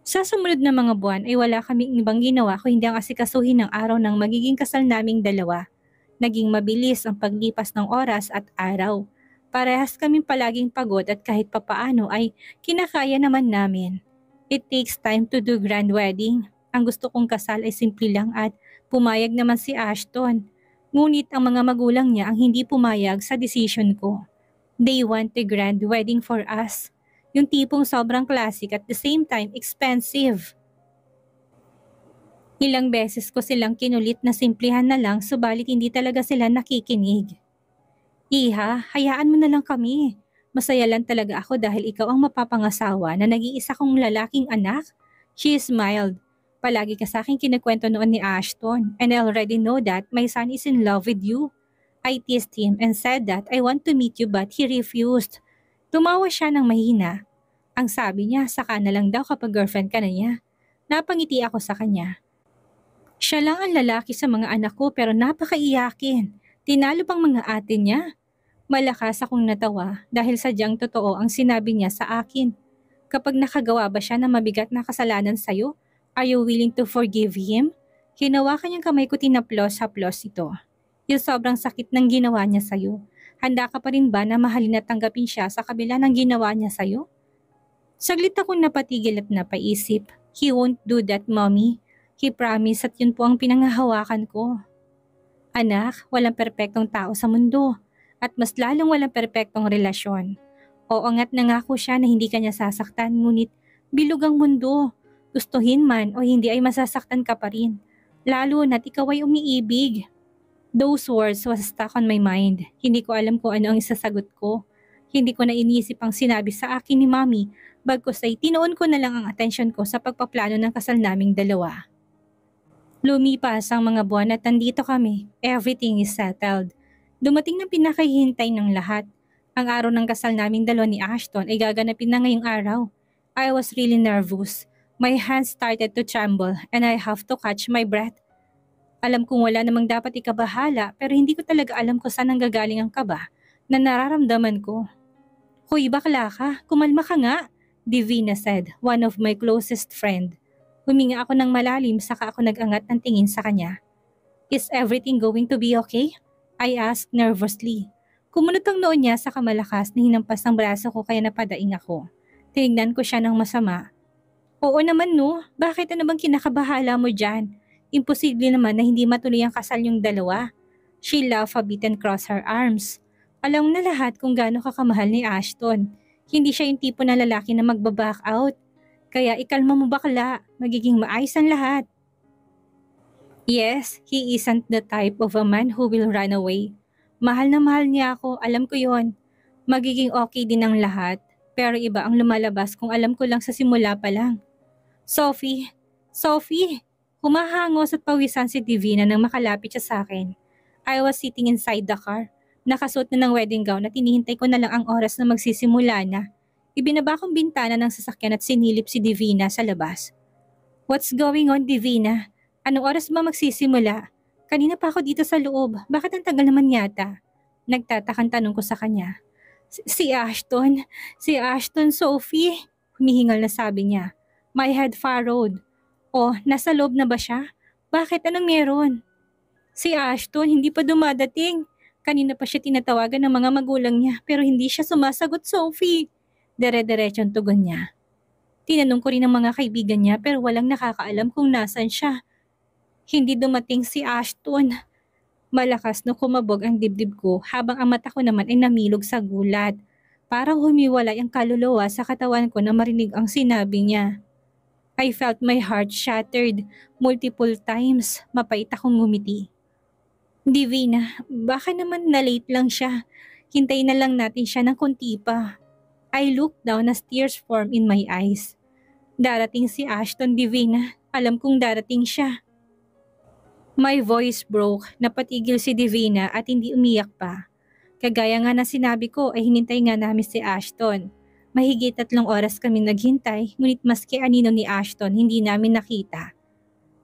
Sa sumunod na mga buwan ay wala kaming ibang ginawa kung hindi ang asikasuhin ng araw ng magiging kasal naming dalawa. Naging mabilis ang paglipas ng oras at araw. Parehas kaming palaging pagod at kahit papaano ay kinakaya naman namin. It takes time to do grand wedding. Ang gusto kong kasal ay simple lang at pumayag naman si Ashton. Ngunit ang mga magulang niya ang hindi pumayag sa decision ko. They want a grand wedding for us. Yung tipong sobrang classic at the same time expensive. Ilang beses ko silang kinulit na simplihan na lang subalit hindi talaga sila nakikinig. Iha, hayaan mo na lang kami. Masaya lang talaga ako dahil ikaw ang mapapangasawa na nag-iisa kong lalaking anak. She smiled. Palagi ka sa akin kinikwento noon ni Ashton and I already know that my son is in love with you. I teased him and said that I want to meet you but he refused. Tumawa siya ng mahina. Ang sabi niya, saka na lang daw kapag girlfriend ka na niya. Napangiti ako sa kanya. Siya lang ang lalaki sa mga anak ko pero napakaiyakin. Tinalo pang mga ate niya. Malakas akong natawa dahil sadyang totoo ang sinabi niya sa akin. Kapag nakagawa ba siya ng mabigat na kasalanan sa'yo, are you willing to forgive him? Hinawakan niyang kamay ko tinaplos-haplos ito. Yung sobrang sakit ng ginawa niya sa'yo. Handa ka pa rin ba na mahalin at tanggapin siya sa kabila ng ginawa niya sa'yo? Saglit akong napatigil at napaisip. He won't do that, mommy. He promised at yun po ang pinangahawakan ko. Anak, walang perpektong tao sa mundo. At mas lalong walang perpektong relasyon. Oo nga't nangako siya na hindi kanya sasaktan ngunit bilog ang mundo. Gustuhin man o hindi ay masasaktan ka pa rin. Lalo na't ikaw ay umiibig. Those words was stuck on my mind. Hindi ko alam kung ano ang isasagot ko. Hindi ko na inisip ang sinabi sa akin ni Mommy. Bagkus ay tinoon ko na lang ang atensyon ko sa pagpaplano ng kasal naming dalawa. Lumipas ang mga buwan at nandito kami. Everything is settled. Dumating na pinakahihintay ng lahat. Ang araw ng kasal naming dalawa ni Ashton ay gaganapin na ngayong araw. I was really nervous. My hands started to tremble and I have to catch my breath. Alam kong wala namang dapat ikabahala pero hindi ko talaga alam kung saan nanggagaling ang kaba na nararamdaman ko. Hoy bakla ka, kumalma ka nga, Divina said, one of my closest friend. Huminga ako ng malalim saka ako nag-angat ng tingin sa kanya. Is everything going to be okay? I asked nervously. Kumunot ang noon niya sa kamalakas na hinampas ang braso ko kaya napadaing ako. Tinignan ko siya ng masama. Oo naman no, bakit ano bang kinakabahala mo dyan? Imposible naman na hindi matuloy ang kasal yung dalawa. She laughed a bit and crossed her arms. Alam na lahat kung gaano kakamahal ni Ashton. Hindi siya yung tipo na lalaki na magbaback out. Kaya ikalma mo bakla, magiging maayos ang lahat. Yes, he isn't the type of a man who will run away. Mahal na mahal niya ako, alam ko yon. Magiging okay din ang lahat, pero iba ang lumalabas kung alam ko lang sa simula pa lang. Sophie! Humahangos at pawisan si Divina nang makalapit siya sa akin. I was sitting inside the car. Nakasuot na ng wedding gown at hinihintay ko na lang ang oras na magsisimula na. Ibinaba kong bintana ng sasakyan at sinilip si Divina sa labas. What's going on, Divina? Anong oras ba magsisimula? Kanina pa ako dito sa loob. Bakit ang tagal naman yata? Nagtatakang tanong ko sa kanya. Si Ashton, Sophie. Humihingal na sabi niya. My head furrowed. Oh, nasa loob na ba siya? Bakit? Anong meron? Si Ashton, hindi pa dumadating. Kanina pa siya tinatawagan ng mga magulang niya pero hindi siya sumasagot, Sophie. Dere-derechong tugon niya. Tinanong ko rin ang mga kaibigan niya pero walang nakakaalam kung nasan siya. Hindi dumating si Ashton. Malakas na kumabog ang dibdib ko habang ang mata ko naman ay namilog sa gulat. Parang humiwalay ang kaluluwa sa katawan ko na marinig ang sinabi niya. I felt my heart shattered multiple times. Mapait akong ngumiti. Divina, baka naman na-late lang siya. Hintayin na lang natin siya ng konti pa. I looked down as tears formed in my eyes. Darating si Ashton, Divina. Alam kong darating siya. My voice broke, napatigil si Divina at hindi umiyak pa. Kagaya nga na sinabi ko ay hinintay nga namin si Ashton. Mahigit 3 oras kami naghintay, ngunit maski anino ni Ashton hindi namin nakita.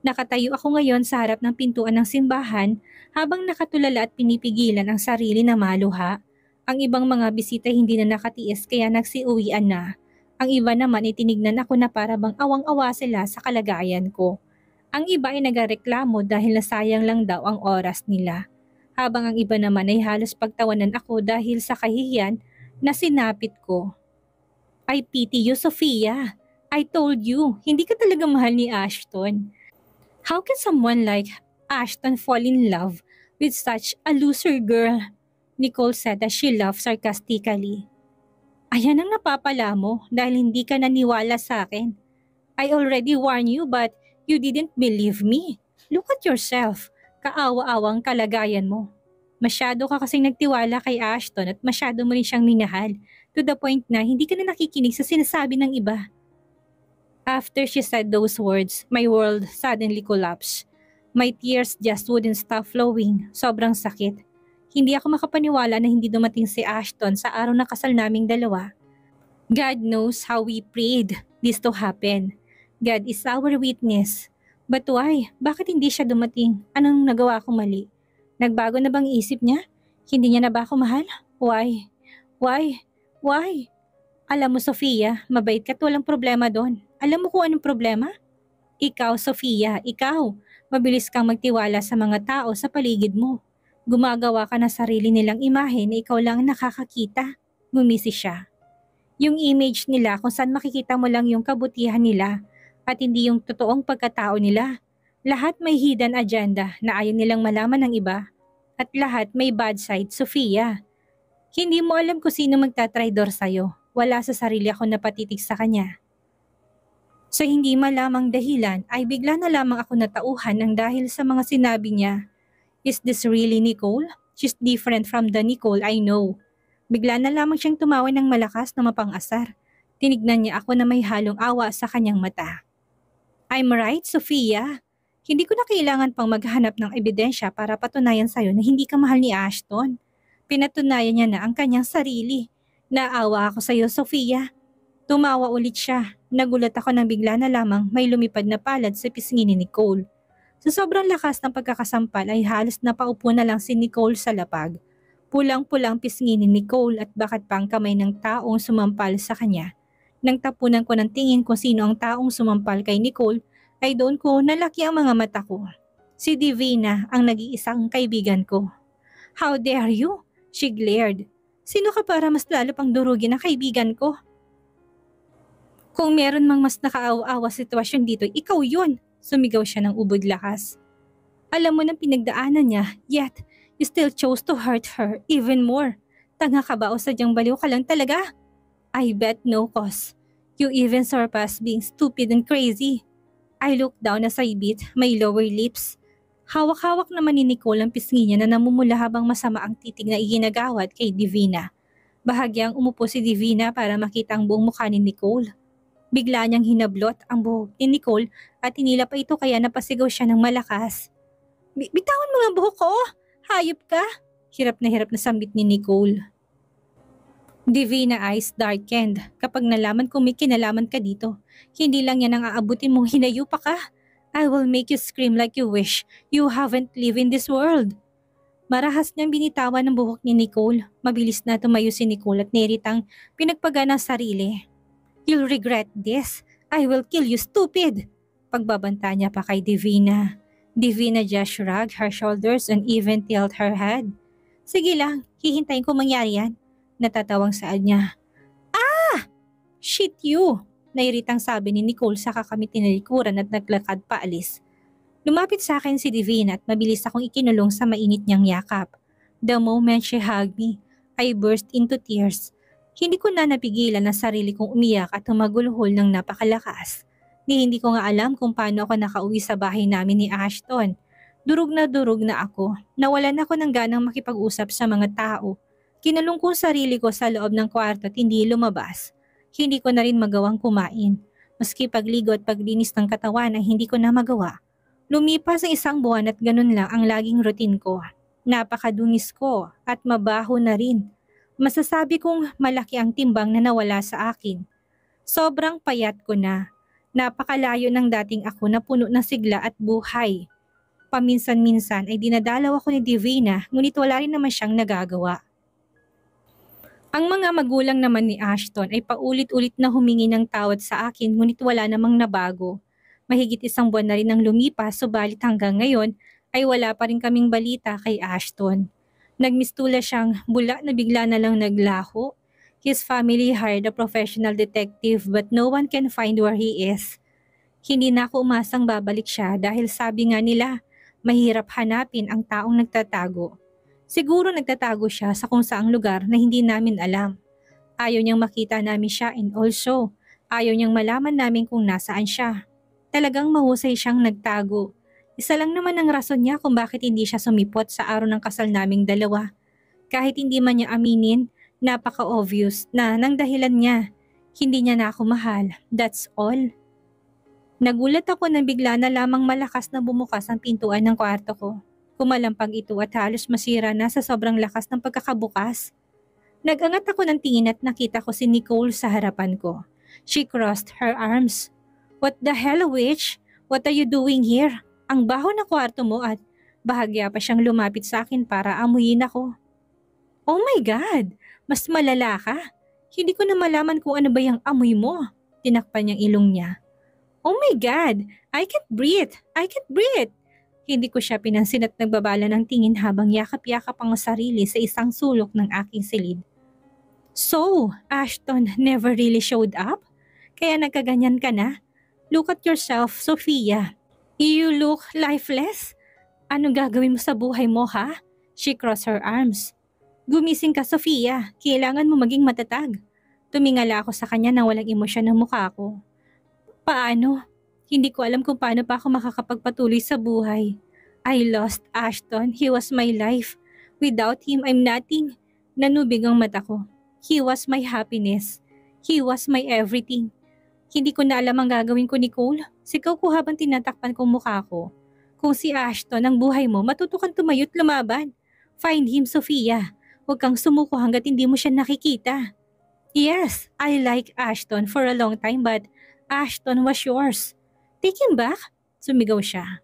Nakatayo ako ngayon sa harap ng pintuan ng simbahan habang nakatulala at pinipigilan ang sarili na maluha. Ang ibang mga bisita hindi na nakatiis kaya nagsiuwian na. Ang iba naman ay tinignan ako na para bang awang-awa sila sa kalagayan ko. Ang iba ay nagareklamo dahil nasayang lang daw ang oras nila. Habang ang iba naman ay halos pagtawanan ako dahil sa kahihiyan na sinapit ko. I pity you, Sophia. I told you, hindi ka talaga mahal ni Ashton. How can someone like Ashton fall in love with such a loser girl? Nicole said as she laughed sarcastically. Ayan ang napapala mo dahil hindi ka naniwala sa akin. I already warned you but You didn't believe me. Look at yourself. Kaawa-awang kalagayan mo. Masyado ka kasing nagtiwala kay Ashton at masyado mo rin siyang minahal to the point na hindi ka na nakikinig sa sinasabi ng iba. After she said those words, my world suddenly collapsed. My tears just wouldn't stop flowing. Sobrang sakit. Hindi ako makapaniwala na hindi dumating si Ashton sa araw na kasal naming dalawa. God knows how we prayed this to happen. God is our witness. But why? Bakit hindi siya dumating? Anong nagawa ko mali? Nagbago na bang isip niya? Hindi niya na ba ako mahal? Why? Why? Why? Alam mo, Sofia, mabait ka at walang problema doon. Alam mo kung anong problema? Ikaw, Sofia, ikaw. Mabilis kang magtiwala sa mga tao sa paligid mo. Gumagawa ka na sarili nilang imahe na ikaw lang nakakakita. Gumisi siya. Yung image nila kung saan makikita mo lang yung kabutihan nila at hindi yung totoong pagkatao nila. Lahat may hidden agenda na ayaw nilang malaman ng iba. At lahat may bad side, Sofia. Hindi mo alam kung sino magtatraidor sa'yo. Wala sa sarili ako napatitig sa kanya. Sa hindi malamang dahilan ay bigla na lamang ako natauhan ng dahil sa mga sinabi niya. Is this really Nicole? She's different from the Nicole I know. Bigla na lamang siyang tumawa ng malakas na mapang-asar. Tinignan niya ako na may halong awa sa kanyang mata. I'm right, Sofia. Hindi ko na kailangan pang maghanap ng ebidensya para patunayan sa'yo na hindi ka mahal ni Ashton. Pinatunayan niya na ang kanyang sarili. Naawa ako sa'yo, Sofia. Tumawa ulit siya. Nagulat ako nang bigla na lamang may lumipad na palad sa pisngi ni Nicole. Sa sobrang lakas ng pagkakasampal ay halos napaupo na lang si Nicole sa lapag. Pulang-pulang pisngi ni Nicole at bakat pang kamay ng taong sumampal sa kanya. Nang tapunan ko ng tingin kung sino ang taong sumampal kay Nicole, ay doon ko nalaki ang mga mata ko. Si Divina ang nag-iisang kaibigan ko. How dare you? She glared. Sino ka para mas lalo pang durugin ang kaibigan ko? Kung meron mang mas nakaawa-awa sitwasyon dito, ikaw yun. Sumigaw siya ng ubod lakas. Alam mo nang pinagdaanan niya, yet you still chose to hurt her even more. Tanga ka ba o sadyang baliw ka lang talaga? I bet no cause. You even surpassed being stupid and crazy. I looked down as I bit my lower lips. Hawak-hawak naman ni Nicole ang pisngi niya na namumula habang masama ang titig na iginagawad kay Divina. Bahagyang umupo si Divina para makita ang buong mukha ni Nicole. Bigla niyang hinablot ang buhok ni Nicole at hinila pa ito kaya napasigaw siya ng malakas. Bitawan mo ang buhok ko! Hayop ka! Hirap na sambit ni Nicole. Divina eyes darkened kapag nalaman kong may kinalaman ka dito. Hindi lang yan ang aabutin mong hinayupa ka. I will make you scream like you wish you haven't lived in this world. Marahas niyang binitawan ng buhok ni Nicole. Mabilis na tumayo si Nicole at niritang pinagpagana ang sarili. You'll regret this. I will kill you, stupid! Pagbabanta niya pa kay Divina. Divina just shrugged her shoulders and even tilted her head. Sige lang, hihintayin ko mangyari yan. Natatawang saad niya. Ah! Shit you! Nairitang sabi ni Nicole saka kami tinalikuran at naglakad paalis. Lumapit sa akin si Divina at mabilis akong ikinulong sa mainit niyang yakap. The moment she hugged me, I burst into tears. Hindi ko na napigilan ang sarili kong umiyak at humagulhol ng napakalakas. Hindi ko nga alam kung paano ako nakauwi sa bahay namin ni Ashton. Durog na ako. Nawalan ako ng ganang makipag-usap sa mga tao. Kinulong ko sarili ko sa loob ng kwarto at hindi lumabas. Hindi ko na rin magawang kumain. Maski pagligo at paglinis ng katawan ay hindi ko na magawa. Lumipas ang isang buwan at ganun lang ang laging routine ko. Napakadungis ko at mabaho na rin. Masasabi kong malaki ang timbang na nawala sa akin. Sobrang payat ko na. Napakalayo ng dating ako na puno ng sigla at buhay. Paminsan-minsan ay dinadalaw ako ni Divina ngunit wala rin naman siyang nagagawa. Ang mga magulang naman ni Ashton ay paulit-ulit na humingi ng tawad sa akin ngunit wala namang nabago. Mahigit isang buwan na rin ang lumipas subalit hanggang ngayon ay wala pa rin kaming balita kay Ashton. Nagmistula siyang bula na bigla na lang naglaho. His family hired a professional detective but no one can find where he is. Hindi na ako umasang babalik siya dahil sabi nga nila mahirap hanapin ang taong nagtatago. Siguro nagtatago siya sa kung saang lugar na hindi namin alam. Ayaw niyang makita namin siya and also ayaw niyang malaman namin kung nasaan siya. Talagang mahusay siyang nagtago. Isa lang naman ang rason niya kung bakit hindi siya sumipot sa araw ng kasal naming dalawa. Kahit hindi man niya aminin, napaka-obvious na nang dahilan niya. Hindi niya na ako mahal. That's all. Nagulat ako nang bigla na lamang malakas na bumukas ang pintuan ng kwarto ko. Kumalampag ito at halos masira na sa sobrang lakas ng pagkakabukas. Nagangat ako ng tingin at nakita ko si Nicole sa harapan ko. She crossed her arms. What the hell, witch? What are you doing here? Ang baho na kwarto mo at bahagya pa siyang lumapit sa akin para amuyin ako. Oh my God! Mas malala ka. Hindi ko na malaman kung ano ba yung amoy mo. Tinakpan niyang ilong niya. Oh my God! I can't breathe! I can't breathe! Hindi ko siya pinansin at nagbabala ng tingin habang yakap-yakap ang sarili sa isang sulok ng aking silid. So, Ashton never really showed up? Kaya nagkaganyan ka na? Look at yourself, Sophia. You look lifeless? Anong gagawin mo sa buhay mo, ha? She crossed her arms. Gumising ka, Sophia. Kailangan mo maging matatag. Tumingala ako sa kanya nang walang emosyon ng mukha ko. Paano? Hindi ko alam kung paano pa ako makakapagpatuloy sa buhay. I lost Ashton. He was my life. Without him, I'm nothing. Nanubig ang mata ko. He was my happiness. He was my everything. Hindi ko na alam ang gagawin ko, Nicole. Sigaw ko habang tinatakpan kong mukha ko. Kung si Ashton ang buhay mo, matuto kang tumayo't lumaban. Find him, Sophia. Huwag kang sumuko hanggat hindi mo siya nakikita. Yes, I like Ashton for a long time but Ashton was yours. Take him back? Sumigaw siya.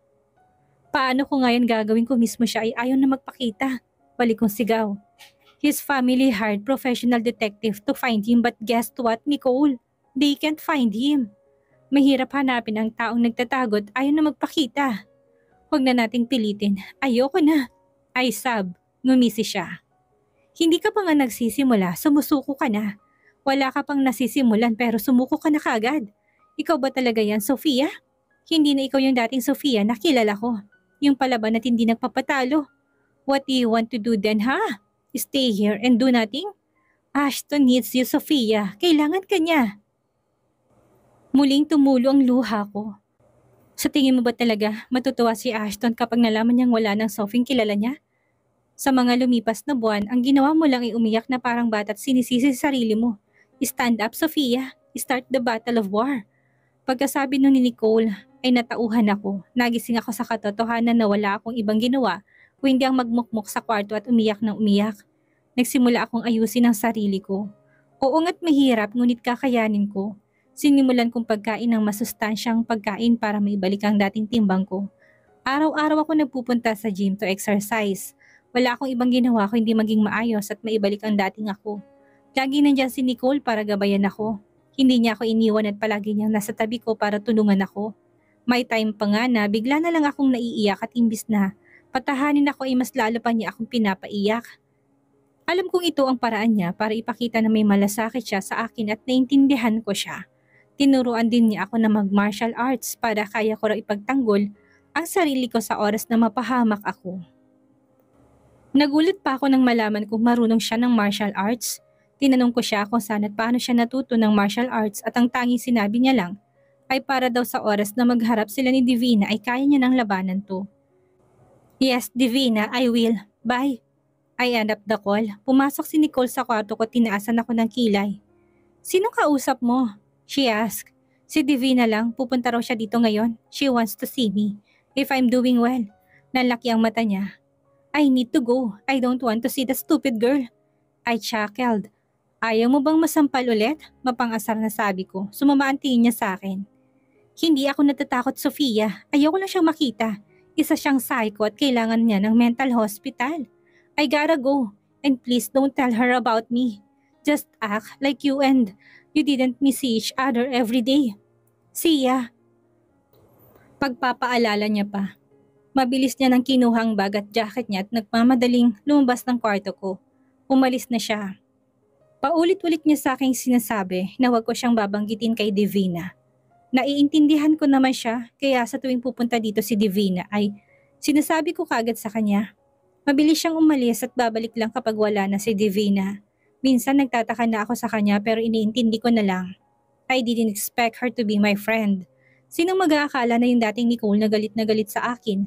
Paano ko ngayon gagawin kung mismo siya ay ayaw na magpakita? Balik kong sigaw. His family hired professional detective to find him but guess what, Nicole? They can't find him. Mahirap hanapin ang taong nagtatago at ayaw na magpakita. Huwag na nating pilitin. Ayoko na. Ay sab, ngumisi siya. Hindi ka pa nga nagsisimula, sumusuko ka na. Wala ka pang nasisimulan pero sumuko ka na kagad. Ikaw ba talaga yan, Sophia? Hindi na ikaw yung dating Sophia na kilala ko. Yung palaban at hindi nagpapatalo. What do you want to do then, ha? Stay here and do nothing? Ashton needs you, Sophia. Kailangan ka niya. Muling tumulo ang luha ko. Sa tingin mo ba talaga matutuwa si Ashton kapag nalaman niyang wala ng Sophie kilala niya? Sa mga lumipas na buwan, ang ginawa mo lang ay umiyak na parang bata at sinisisi sa sarili mo. Stand up, Sophia. Start the battle of war. Pagkasabi nun ni Nicole, ay natauhan ako. Nagising ako sa katotohanan na wala akong ibang ginawa kung hindi ang magmukmuk sa kwarto at umiyak ng umiyak. Nagsimula akong ayusin ang sarili ko. Oo nga't mahirap ngunit kakayanin ko. Sinimulan kong pagkain ng masustansyang pagkain para maibalik ang dating timbang ko. Araw-araw ako nagpupunta sa gym to exercise. Wala akong ibang ginawa kung hindi maging maayos at maibalik ang dating ako. Lagi nandyan si Nicole para gabayan ako. Hindi niya ako iniwan at palagi niyang nasa tabi ko para tulungan ako. May time pa nga na bigla na lang akong naiiyak at imbis na patahanin ako ay mas lalo pa niya akong pinapaiyak. Alam kong ito ang paraan niya para ipakita na may malasakit siya sa akin at naintindihan ko siya. Tinuruan din niya ako na mag-martial arts para kaya ko raw ipagtanggol ang sarili ko sa oras na mapahamak ako. Nagulat pa ako nang malaman kung marunong siya ng martial arts. Tinanong ko siya kung saan at paano siya natuto ng martial arts at ang tanging sinabi niya lang ay para daw sa oras na magharap sila ni Divina ay kaya niya ng labanan to. Yes, Divina, I will. Bye. I end up the call. Pumasok si Nicole sa kwarto ko, tinaasan ako ng kilay. Sino kausap mo? She asked. Si Divina lang, pupunta raw siya dito ngayon. She wants to see me. If I'm doing well. Nalaki ang mata niya. I need to go. I don't want to see the stupid girl. I chuckled. Ayaw mo bang masampal ulit? Mapang-asar na sabi ko. Sumama ang tingin niya sa akin. Hindi ako natatakot, Sophia. Ayoko lang siyang makita. Isa siyang psycho at kailangan niya ng mental hospital. I gotta go. And please don't tell her about me. Just act like you didn't miss each other every day. See ya. Pagpapaalala niya pa. Mabilis niya nang kinuhang bag at jacket niya at nagmamadaling lumabas ng kwarto ko. Umalis na siya. Paulit-ulit niya sa aking sinasabi na huwag ko siyang babanggitin kay Divina. Naiintindihan ko naman siya kaya sa tuwing pupunta dito si Divina ay sinasabi ko kagad sa kanya. Mabilis siyang umalis at babalik lang kapag wala na si Divina. Minsan nagtataka na ako sa kanya pero iniintindi ko na lang. I didn't expect her to be my friend. Sinong mag-aakala na yung dating Nicole na galit sa akin?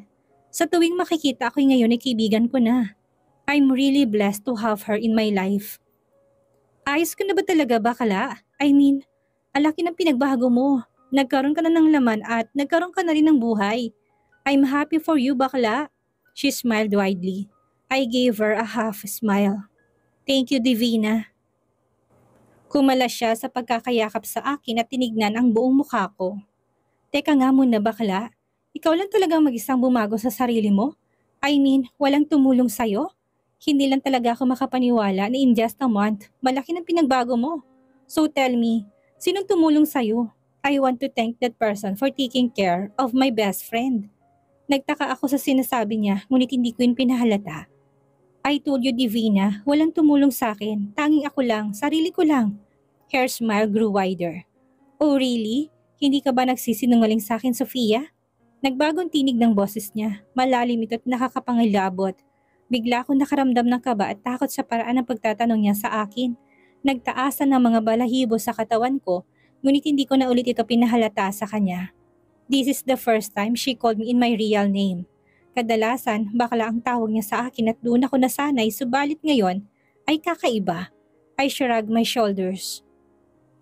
Sa tuwing makikita ako ngayon ay kaibigan ko na. I'm really blessed to have her in my life. Ayos ka na ba talaga, bakla? I mean, alaki ng pinagbago mo. Nagkaroon ka na ng laman at nagkaroon ka na rin ng buhay. I'm happy for you, bakla. She smiled widely. I gave her a half smile. Thank you, Divina. Kumala siya sa pagkakayakap sa akin at tinignan ang buong mukha ko. Teka nga muna, bakla. Ikaw lang talagang mag-isang bumago sa sarili mo? I mean, walang tumulong sa'yo? Hindi lang talaga ako makapaniwala na in just a month, malaki ng pinagbago mo. So tell me, sinong tumulong sa'yo? I want to thank that person for taking care of my best friend. Nagtaka ako sa sinasabi niya, ngunit hindi ko yun pinahalata. I told you, Divina, walang tumulong sa akin. Tanging ako lang, sarili ko lang. Her smile grew wider. Oh really? Hindi ka ba nagsisinungaling sa akin, Sofia? Nagbagong tinig ng boses niya, malalim ito at nakakapangilabot. Bigla akong nakaramdam ng kaba at takot sa paraan ng pagtatanong niya sa akin. Nagtaasan ng mga balahibo sa katawan ko, ngunit hindi ko na ulit ito pinahalata sa kanya. This is the first time she called me in my real name. Kadalasan, bakla ang tawag niya sa akin at doon ako nasanay, subalit ngayon ay kakaiba. I shrugged my shoulders.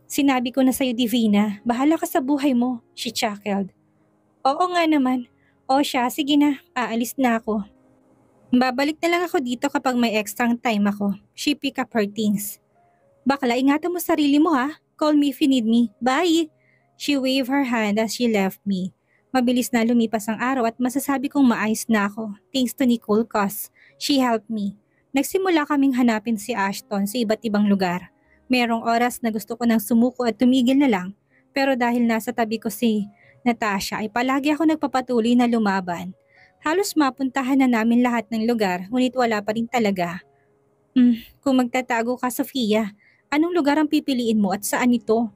Sinabi ko na sa'yo, Divina, bahala ka sa buhay mo, she chuckled. Oo nga naman. O siya, sige na, aalis na ako. Babalik na lang ako dito kapag may extra time ako. She pick up her things. Bakla, ingatan mo sarili mo ha. Call me if you need me. Bye! She waved her hand as she left me. Mabilis na lumipas ang araw at masasabi kong maayos na ako. Thanks to Nicole cause she helped me. Nagsimula kaming hanapin si Ashton sa iba't ibang lugar. Merong oras na gusto ko nang sumuko at tumigil na lang. Pero dahil nasa tabi ko si Natasha ay palagi ako nagpapatuloy na lumaban. Halos mapuntahan na namin lahat ng lugar, ngunit wala pa rin talaga. Kung magtatago ka, Sofia, anong lugar ang pipiliin mo at saan ito?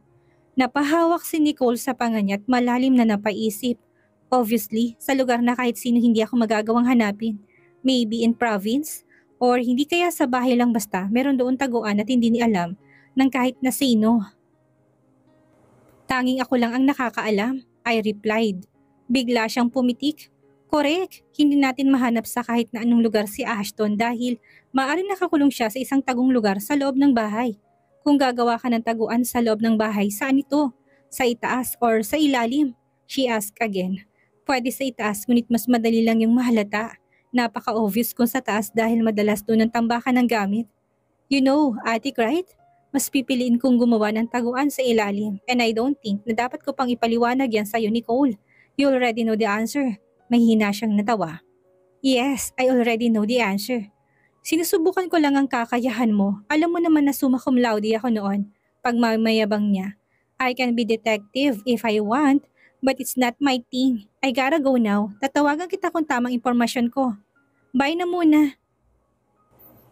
Napahawak si Nicole sa panga niya at malalim na napaisip. Obviously, sa lugar na kahit sino hindi ako magagawang hanapin. Maybe in province? Or hindi kaya sa bahay lang basta meron doon taguan at hindi ni alam ng kahit na sino. Tanging ako lang ang nakakaalam, I replied. Bigla siyang pumitik. Correct, hindi natin mahanap sa kahit na anong lugar si Ashton dahil maaaring nakakulong siya sa isang tagong lugar sa loob ng bahay. Kung gagawa ka ng taguan sa loob ng bahay, saan ito? Sa itaas or sa ilalim? She asked again. Pwede sa itaas ngunit mas madali lang yung mahalata. Napaka-obvious kung sa taas dahil madalas doon ang tambakan ng gamit. You know, Atik, right? Mas pipiliin kong gumawa ng taguan sa ilalim and I don't think na dapat ko pang ipaliwanag yan sa'yo, Nicole. You already know the answer. Mahina siyang natawa. Yes, I already know the answer. Sinusubukan ko lang ang kakayahan mo. Alam mo naman na summa cum laude ako noon. Pagmamayabang niya. I can be detective if I want, but it's not my thing. I gotta go now. Tatawagan kita kung tamang impormasyon ko. Bye na muna.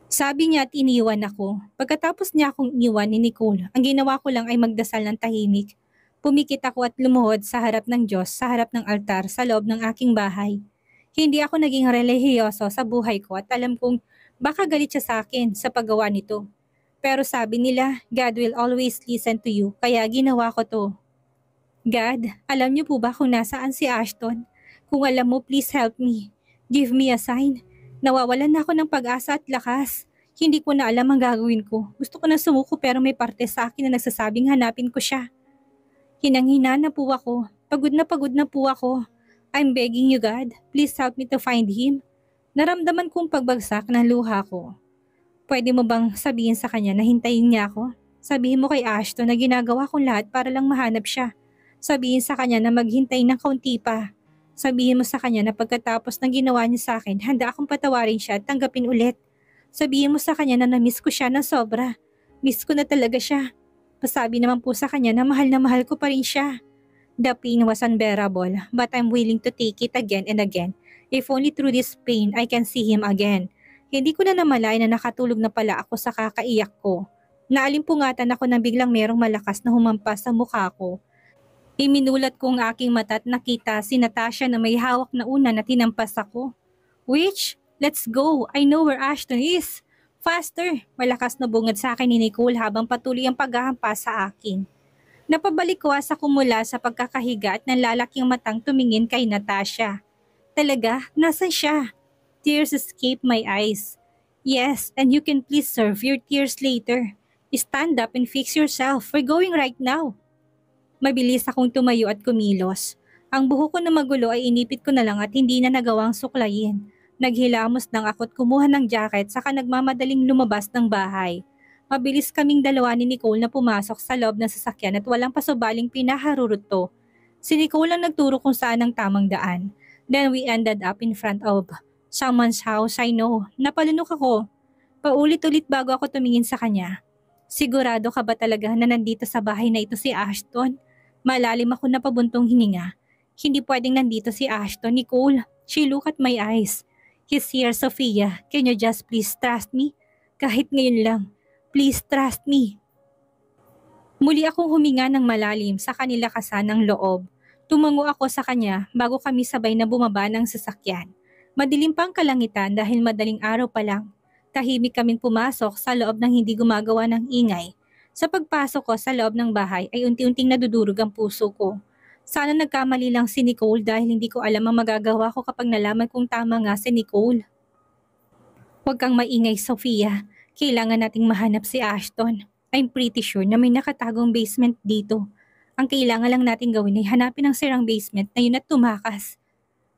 Sabi niya at iniwan ako. Pagkatapos niya akong iniwan ni Nicole, ang ginawa ko lang ay magdasal ng tahimik. Pumikit ako at lumuhod sa harap ng Diyos, sa harap ng altar, sa loob ng aking bahay. Hindi ako naging relihiyoso sa buhay ko at alam kong baka galit siya sa akin sa paggawa nito. Pero sabi nila, God will always listen to you, kaya ginawa ko to. God, alam niyo po ba kung nasaan si Ashton? Kung alam mo, please help me. Give me a sign. Nawawalan na ako ng pag-asa at lakas. Hindi ko na alam ang gagawin ko. Gusto ko na sumuko pero may parte sa akin na nagsasabing hanapin ko siya. Hinang-hina na po ako. Pagod na po ako. I'm begging you, God. Please help me to find him. Naramdaman kong pagbagsak ng luha ko. Pwede mo bang sabihin sa kanya na hintayin niya ako? Sabihin mo kay Ashton na ginagawa kong lahat para lang mahanap siya. Sabihin sa kanya na maghintay ng kaunti pa. Sabihin mo sa kanya na pagkatapos ng ginawa niya sa akin, handa akong patawarin siya at tanggapin ulit. Sabihin mo sa kanya na na-miss ko siya ng sobra. Miss ko na talaga siya. Pasabi naman po sa kanya na mahal ko pa rin siya. The pain was unbearable, but I'm willing to take it again and again. If only through this pain I can see him again. Hindi ko na namalayan na nakatulog na pala ako sa kakaiyak ko. Naalimpungatan ako nang biglang merong malakas na humampas sa mukha ko. Iminulat ko ang aking mata at nakita si Natasha na may hawak na una na tinampas ako. Witch, let's go. I know where Ashton is. Faster! Malakas na bungad sa akin ni Nicole habang patuloy ang paghahampas sa akin. Napabalikwas ako mula sa pagkakahiga at nalalaking matang tumingin kay Natasha. Talaga, nasan siya? Tears escape my eyes. Yes, and you can please serve your tears later. Stand up and fix yourself. We're going right now. Mabilis akong tumayo at kumilos. Ang buhok ko na magulo ay inipit ko na lang at hindi na nagawang suklayin. Naghilamos ng ako at kumuha ng jacket saka nagmamadaling lumabas ng bahay. Mabilis kaming dalawa ni Nicole na pumasok sa loob ng sasakyan at walang pasubaling pinaharuruto. Si Nicole ang nagturo kung saan ang tamang daan. Then we ended up in front of someone's house. I know. Napalunok ako. Paulit-ulit bago ako tumingin sa kanya. Sigurado ka ba talaga na nandito sa bahay na ito si Ashton? Malalim ako na pabuntong hininga. Hindi pwedeng nandito si Ashton, Nicole. She looked at my eyes. He's here, Sophia. Can you just please trust me? Kahit ngayon lang. Please trust me. Muli akong huminga ng malalim sa kanila kasanang loob. Tumango ako sa kanya bago kami sabay na bumaba ng sasakyan. Madilim pang kalangitan dahil madaling araw pa lang. Tahimik kaming pumasok sa loob ng hindi gumagawa ng ingay. Sa pagpasok ko sa loob ng bahay ay unti-unting nadudurog ang puso ko. Sana nagkamali lang si Nicole dahil hindi ko alam ang magagawa ko kapag nalaman kong tama nga si Nicole. Huwag kang maingay, Sophia. Kailangan nating mahanap si Ashton. I'm pretty sure na may nakatagong basement dito. Ang kailangan lang nating gawin ay hanapin ang sirang basement na yun at tumakas.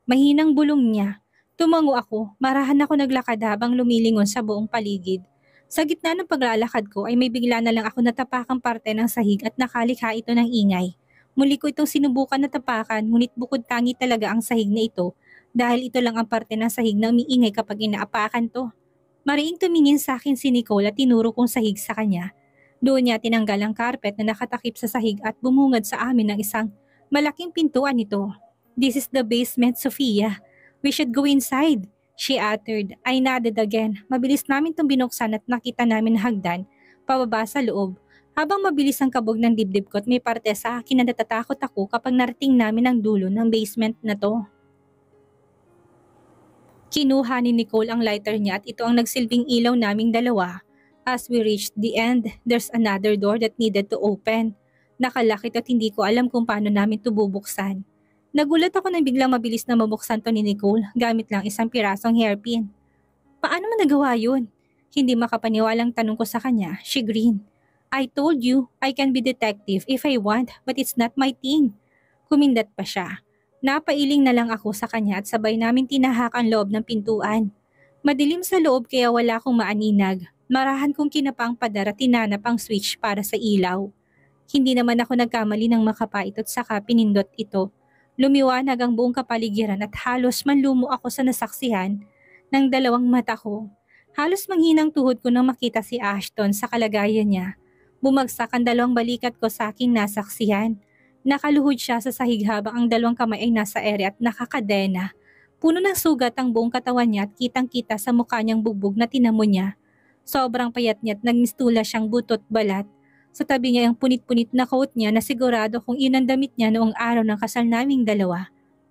Mahinang bulong niya. Tumango ako, marahan ako naglakad habang lumilingon sa buong paligid. Sa gitna ng paglalakad ko ay may bigla na lang ako natapakang parte ng sahig at nakalikha ito ng ingay. Muli ko itong sinubukan na tapakan ngunit bukod tangi talaga ang sahig na ito dahil ito lang ang parte ng sahig na umiingay kapag inaapakan to. Mariing tumingin sa akin si Nicole at tinuro kong sahig sa kanya. Doon niya tinanggal ang carpet na nakatakip sa sahig at bumungad sa amin ng isang malaking pintuan nito. This is the basement, Sophia. We should go inside, she uttered. I nodded again. Mabilis namin itong binuksan at nakita namin hagdan, pababa sa loob. Habang mabilis ang kabog ng dibdib ko at may parte sa akin na natatakot ako kapag narating namin ang dulo ng basement na to. Kinuha ni Nicole ang lighter niya at ito ang nagsilbing ilaw naming dalawa. As we reached the end, there's another door that needed to open. Nakalakit at hindi ko alam kung paano namin ito bubuksan. Nagulat ako nang biglang mabilis na mabuksan to ni Nicole gamit lang isang pirasong hairpin. Paano mo nagawa yun? Hindi makapaniwalang tanong ko sa kanya. She grinned. I told you, I can be detective if I want, but it's not my thing. Kumindat pa siya. Napailing na lang ako sa kanya at sabay namin tinahak ang loob ng pintuan. Madilim sa loob kaya wala akong maaninag. Marahan kong kinapang padar at tinanap ang switch para sa ilaw. Hindi naman ako nagkamali ng makapait at saka pinindot ito. Lumiwanag ang buong kapaligiran at halos manlumo ako sa nasaksihan ng dalawang mata ko. Halos manghinang tuhod ko nang makita si Ashton sa kalagayan niya. Bumagsak ang dalawang balikat ko sa aking nasaksihan. Nakaluhod siya sa sahig habang ang dalawang kamay ay nasa ere at nakakadena. Puno ng sugat ang buong katawan niya at kitang-kita sa mukha niyang bugbog na tinamo niya. Sobrang payat niya at nagmistula siyang butot balat. Sa tabi niya ang punit-punit na coat niya na sigurado kung iyon ang damit niya noong araw ng kasal naming dalawa.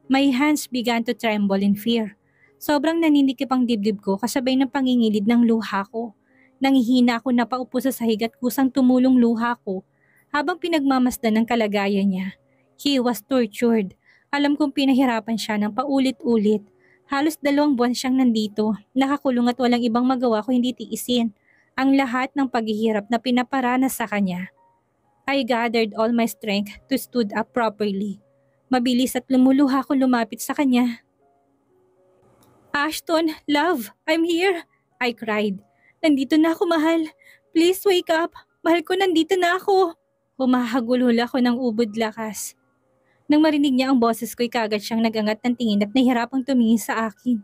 My hands began to tremble in fear. Sobrang naninikip ang dibdib ko kasabay ng pangingilid ng luha ko. Nangihina ako na paupo sa sahig at kusang tumulong luha ko habang pinagmamasdan ng kalagayan niya. He was tortured. Alam kong pinahirapan siya ng paulit-ulit. Halos 2 buwan siyang nandito, nakakulong at walang ibang magawa ko hindi tiisin ang lahat ng paghihirap na pinaparanas sa kanya. I gathered all my strength to stood up properly. Mabilis at lumuluha ko lumapit sa kanya. Ashton, love, I'm here, I cried. Nandito na ako, mahal. Please wake up. Mahal ko, nandito na ako. Humahagulhol ako ng ubod lakas. Nang marinig niya ang boses ko'y kagad siyang nagangat ng tingin at nahirapang tumingin sa akin.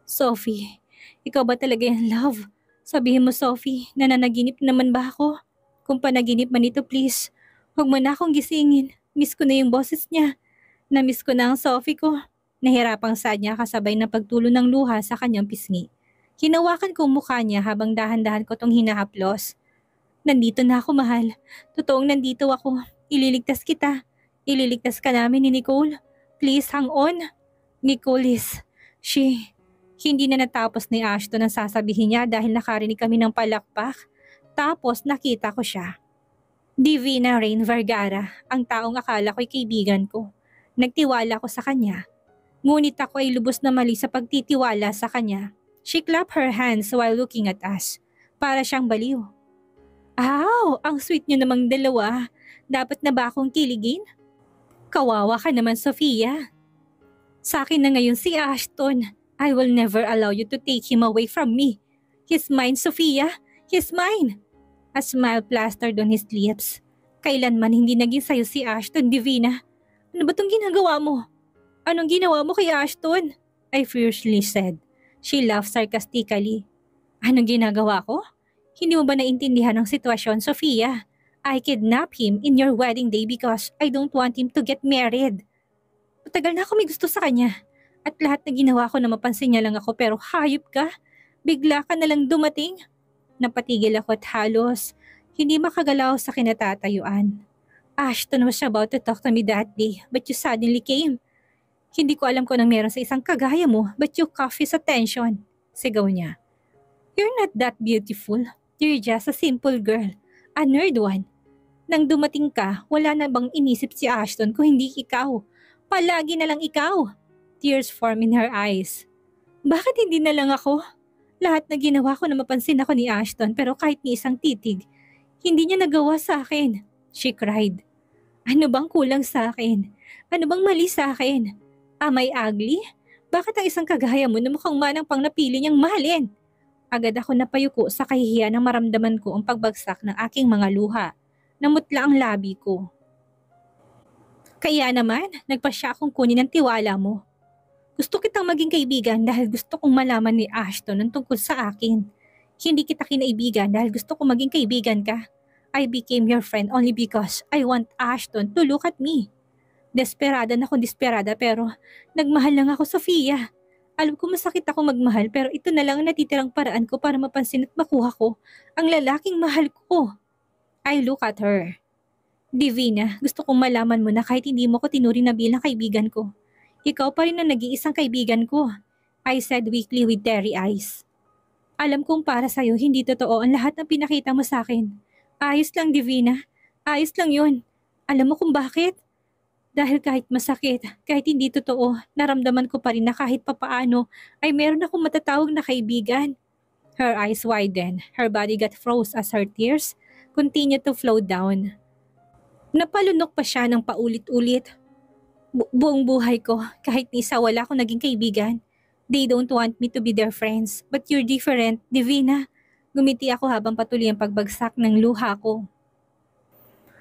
Sophie, ikaw ba talaga yan, love? Sabihin mo, Sophie, nananaginip naman ba ako? Kung panaginip man ito, please, huwag mo na akong gisingin. Miss ko na yung boses niya. Na-miss ko na ang Sophie ko. Nahirapang sad niya kasabay ng pagtulo ng luha sa kanyang pisngi. Hinawakan ko ang mukha niya habang dahan-dahan ko tong hinahaplos. Nandito na ako, mahal. Totoong nandito ako. Ililigtas kita. Ililigtas ka namin ni Nicole. Please, hang on. Nicole is... Hindi na natapos ni Ashton ang sasabihin niya dahil nakarinig kami ng palakpak. Tapos nakita ko siya. Divina Rain Vergara, ang taong akala ko'y kaibigan ko. Nagtiwala ko sa kanya. Ngunit ako ay lubos na mali sa pagtitiwala sa kanya. She clapped her hands while looking at us. Para siyang baliw. Aw, ang sweet niyo namang dalawa. Dapat na ba akong kiligin? Kawawa ka naman, Sofia. Sa akin na ngayon si Ashton. I will never allow you to take him away from me. He's mine, Sofia. He's mine. A smile plastered on his lips. Kailanman hindi naging sayo si Ashton, Divina. Ano ba tong ginagawa mo? Anong ginawa mo kay Ashton? I fiercely said. She laughed sarcastically. Anong ginagawa ko? Hindi mo ba naintindihan ang sitwasyon, Sofia? I kidnapped him in your wedding day because I don't want him to get married. Matagal na ako may gusto sa kanya. At lahat na ginawa ko na mapansin niya lang ako pero hayop ka. Bigla ka nalang dumating. Napatigil ako at halos hindi makagalaw sa kinatatayuan. Ashton was about to talk to me that day but you suddenly came. Hindi ko alam kung anong meron sa isang kagaya mo but you caught his attention. Sigaw niya. You're not that beautiful. You're just a simple girl. A nerd one. Nang dumating ka, wala na bang inisip si Ashton kung hindi ikaw? Palagi na lang ikaw. Tears form in her eyes. Bakit hindi na lang ako? Lahat na ginawa ko na mapansin ako ni Ashton pero kahit ni isang titig, hindi niya nagawa sa akin. She cried. Ano bang kulang sa akin? Ano bang mali sa akin? Am I ugly? Bakit ang isang kagaya mo na mukhang manang pang napili niyang mahalin? Agad ako napayuko sa kahihiyan nang maramdaman ko ang pagbagsak ng aking mga luha. Namutla ang labi ko. Kaya naman, nagpasya akong kunin ang tiwala mo. Gusto kitang maging kaibigan dahil gusto kong malaman ni Ashton ang tungkol sa akin. Hindi kita kinaibigan dahil gusto kong maging kaibigan ka. I became your friend only because I want Ashton to look at me. Desperada na akong desperada pero nagmahal lang ako, Sofia. Alam ko masakit ako magmahal pero ito na lang ang natitirang paraan ko para mapansin at makuha ko ang lalaking mahal ko. I look at her. Divina, gusto kong malaman mo na kahit hindi mo ko tinuring na bilang kaibigan ko. Ikaw pa rin ang nag-iisang kaibigan ko. I said weakly with teary eyes. Alam kong para sa'yo hindi totoo ang lahat ng pinakita mo sa akin. Ayos lang, Divina. Ayos lang yun. Alam mo kung bakit? Dahil kahit masakit, kahit hindi totoo, naramdaman ko pa rin na kahit papaano ay meron akong matatawag na kaibigan. Her eyes widened, her body got froze as her tears continued to flow down. Napalunok pa siya ng paulit-ulit. Buong buhay ko, kahit ni isa wala akong naging kaibigan. They don't want me to be their friends, but you're different, Divina. Gumiti ako habang patuloy ang pagbagsak ng luha ko.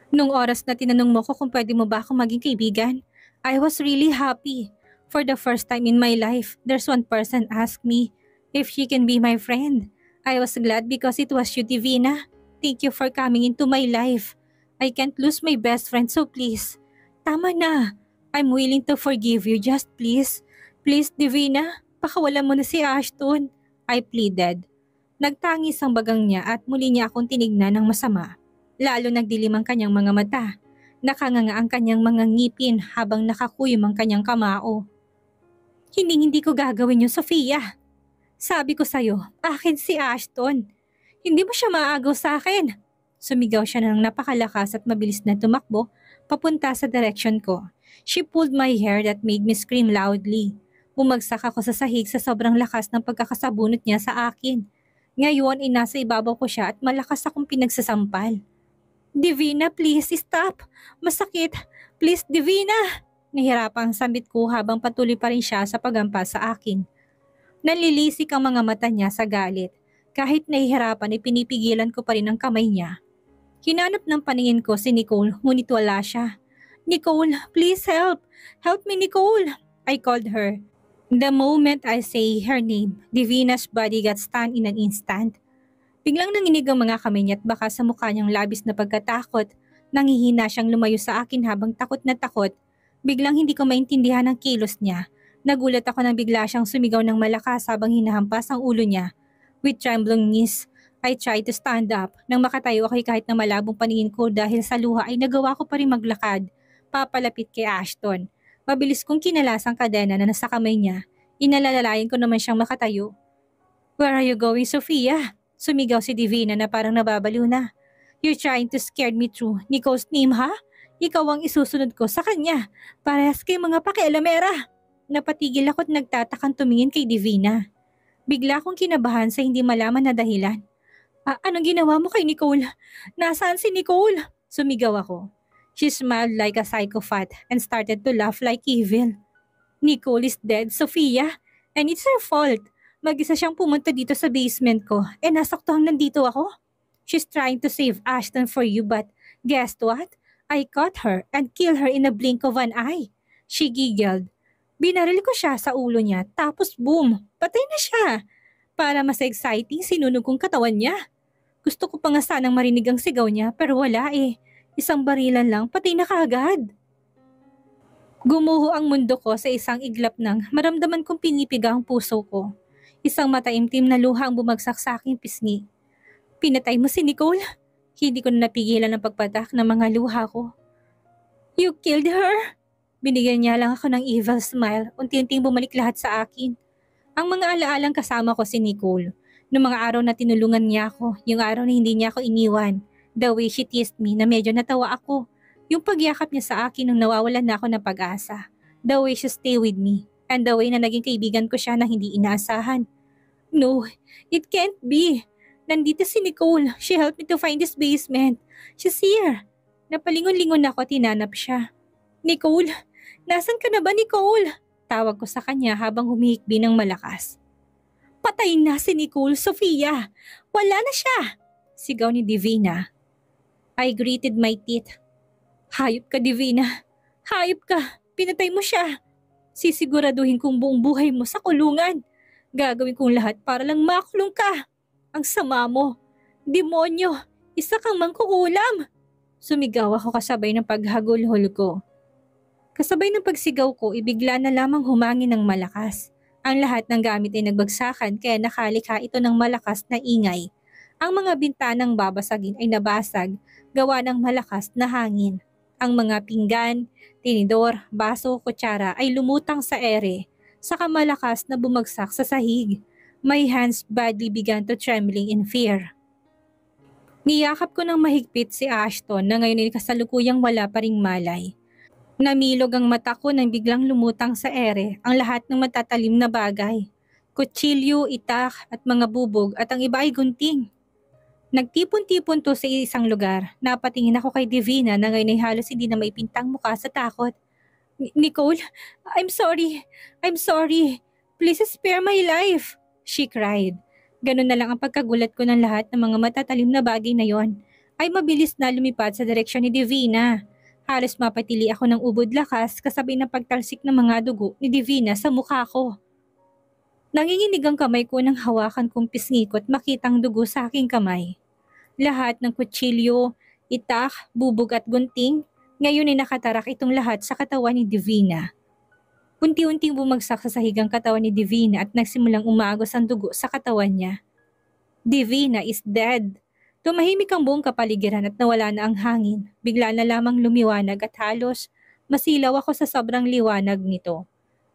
Nung oras na tinanong mo ko kung pwede mo ba akong maging kaibigan, I was really happy. For the first time in my life, there's one person asked me if she can be my friend. I was glad because it was you, Divina. Thank you for coming into my life. I can't lose my best friend, so please. Tama na. I'm willing to forgive you, just please. Please, Divina, pakawalan mo na si Ashton. I pleaded. Nagtangis ang bagang niya at muli niya akong tinignan ng masama. Lalo nagdilim ang kanyang mga mata. Nakanganga ang kanyang mga ngipin habang nakakuyom ang kanyang kamao. Hindi ko gagawin yun, Sofia. Sabi ko sa'yo, akin si Ashton. Hindi mo siya maagaw sa akin. Sumigaw siya ng napakalakas at mabilis na tumakbo papunta sa direction ko. She pulled my hair that made me scream loudly. Bumagsak ako sa sahig sa sobrang lakas ng pagkakasabunot niya sa akin. Ngayon ay nasa ibabaw ko siya at malakas akong pinagsasampal. Divina, please stop. Masakit. Please, Divina. Nahirapang sambit ko habang patuloy pa rin siya sa paghampas sa akin. Nalilisik ang mga mata niya sa galit. Kahit nahihirapan ay pinipigilan ko pa rin ang kamay niya. Hinanap ng paningin ko si Nicole ngunit wala siya. Nicole, please help. Help me, Nicole. I called her. The moment I say her name, Divina's body got stunned in an instant. Biglang nanginig ang mga kamay niya at baka sa mukha niyang labis na pagkatakot. Nangihina siyang lumayo sa akin habang takot na takot. Biglang hindi ko maintindihan ang kilos niya. Nagulat ako nang bigla siyang sumigaw ng malakas habang hinahampas ang ulo niya. With trembling knees, I tried to stand up. Nang makatayo ako kahit na malabong paningin ko dahil sa luha ay nagawa ko pa rin maglakad. Papalapit kay Ashton. Mabilis kong kinalas ang kadena na nasa kamay niya. Inalalalayan ko naman siyang makatayo. Where are you going, Sofia? Sumigaw si Divina na parang nababaliw na. You're trying to scare me through Nicole's name, ha? Ikaw ang isusunod ko sa kanya. Parehas kayo mga pakialamera. Napatigil ako at nagtatakang tumingin kay Divina. Bigla akong kinabahan sa hindi malaman na dahilan. Anong ginawa mo kay Nicole? Nasaan si Nicole? Sumigaw ako. She smiled like a psychopath and started to laugh like evil. Nicole is dead, Sofia. And it's her fault. Mag-isa siyang pumunta dito sa basement ko nasaktuhang nandito ako. She's trying to save Ashton for you but guess what? I caught her and killed her in a blink of an eye. She giggled. Binaril ko siya sa ulo niya tapos boom, patay na siya. Para mas exciting sinunog kong katawan niya. Gusto ko pa nga sanang marinig ang sigaw niya pero wala Isang barilan lang, patay na kaagad. Gumuho ang mundo ko sa isang iglap nang maramdaman kong pinipiga ang puso ko. Isang mataimtim na luha ang bumagsak sa aking pisngi. Pinatay mo si Nicole? Hindi ko na napigilan ang pagpatak ng mga luha ko. You killed her? Binigyan niya lang ako ng evil smile, unti-unting bumalik lahat sa akin. Ang mga alaalang kasama ko si Nicole. Noong mga araw na tinulungan niya ako, yung araw na hindi niya ako iniwan. The way she teased me na medyo natawa ako. Yung pagyakap niya sa akin nung nawawalan na ako ng pag-asa. The way she stay with me. And the way na naging kaibigan ko siya na hindi inaasahan. No, it can't be. Nandito si Nicole. She helped me to find this basement. She's here. Napalingon-lingon ako at hinanap siya. Nicole, nasan ka na ba Nicole? Tawag ko sa kanya habang humihikbi ng malakas. Patay na si Nicole, Sofia. Wala na siya. Sigaw ni Divina. I gritted my teeth. Hayop ka, Divina. Hayop ka. Pinatay mo siya. Sisiguraduhin kong buong buhay mo sa kulungan. Gagawin kong lahat para lang makulong ka. Ang sama mo. Demonyo. Isa kang mangkukulam. Sumigaw ako kasabay ng paghagulhol ko. Kasabay ng pagsigaw ko, ibigla na lamang humangin ng malakas. Ang lahat ng gamit ay nagbagsakan kaya nakalikha ito ng malakas na ingay. Ang mga bintanang babasagin ay nabasag, gawa ng malakas na hangin. Ang mga pinggan, tinidor, baso, kutsara ay lumutang sa ere, saka malakas na bumagsak sa sahig. My hands badly began to trembling in fear. Niyakap ko ng mahigpit si Ashton na ngayon ay kasalukuyang wala pa ring malay. Namilog ang mata ko nang biglang lumutang sa ere ang lahat ng matatalim na bagay. Kutsilyo, itak at mga bubog at ang iba ay gunting. Nagtipon-tipon to sa isang lugar. Napatingin ako kay Divina na ngayon ay halos hindi na maipintang mukha sa takot. Nicole, I'm sorry. I'm sorry. Please spare my life. She cried. Ganun na lang ang pagkagulat ko ng lahat ng mga matatalim na bagay na yon. Ay mabilis na lumipad sa direksyon ni Divina. Halos mapatili ako ng ubod lakas kasabay ng pagtalsik ng mga dugo ni Divina sa mukha ko. Nanginginig ang kamay ko nang hawakan kong pisngi ko at makitang dugo sa aking kamay. Lahat ng kutsilyo, itak, bubog at gunting, ngayon ay nakatarak itong lahat sa katawan ni Divina. Unti-unting bumagsak sa sahigang katawan ni Divina at nagsimulang umagos ang dugo sa katawan niya. Divina is dead. Tumahimik ang buong kapaligiran at nawala na ang hangin. Bigla na lamang lumiwanag at halos masilaw ako sa sobrang liwanag nito.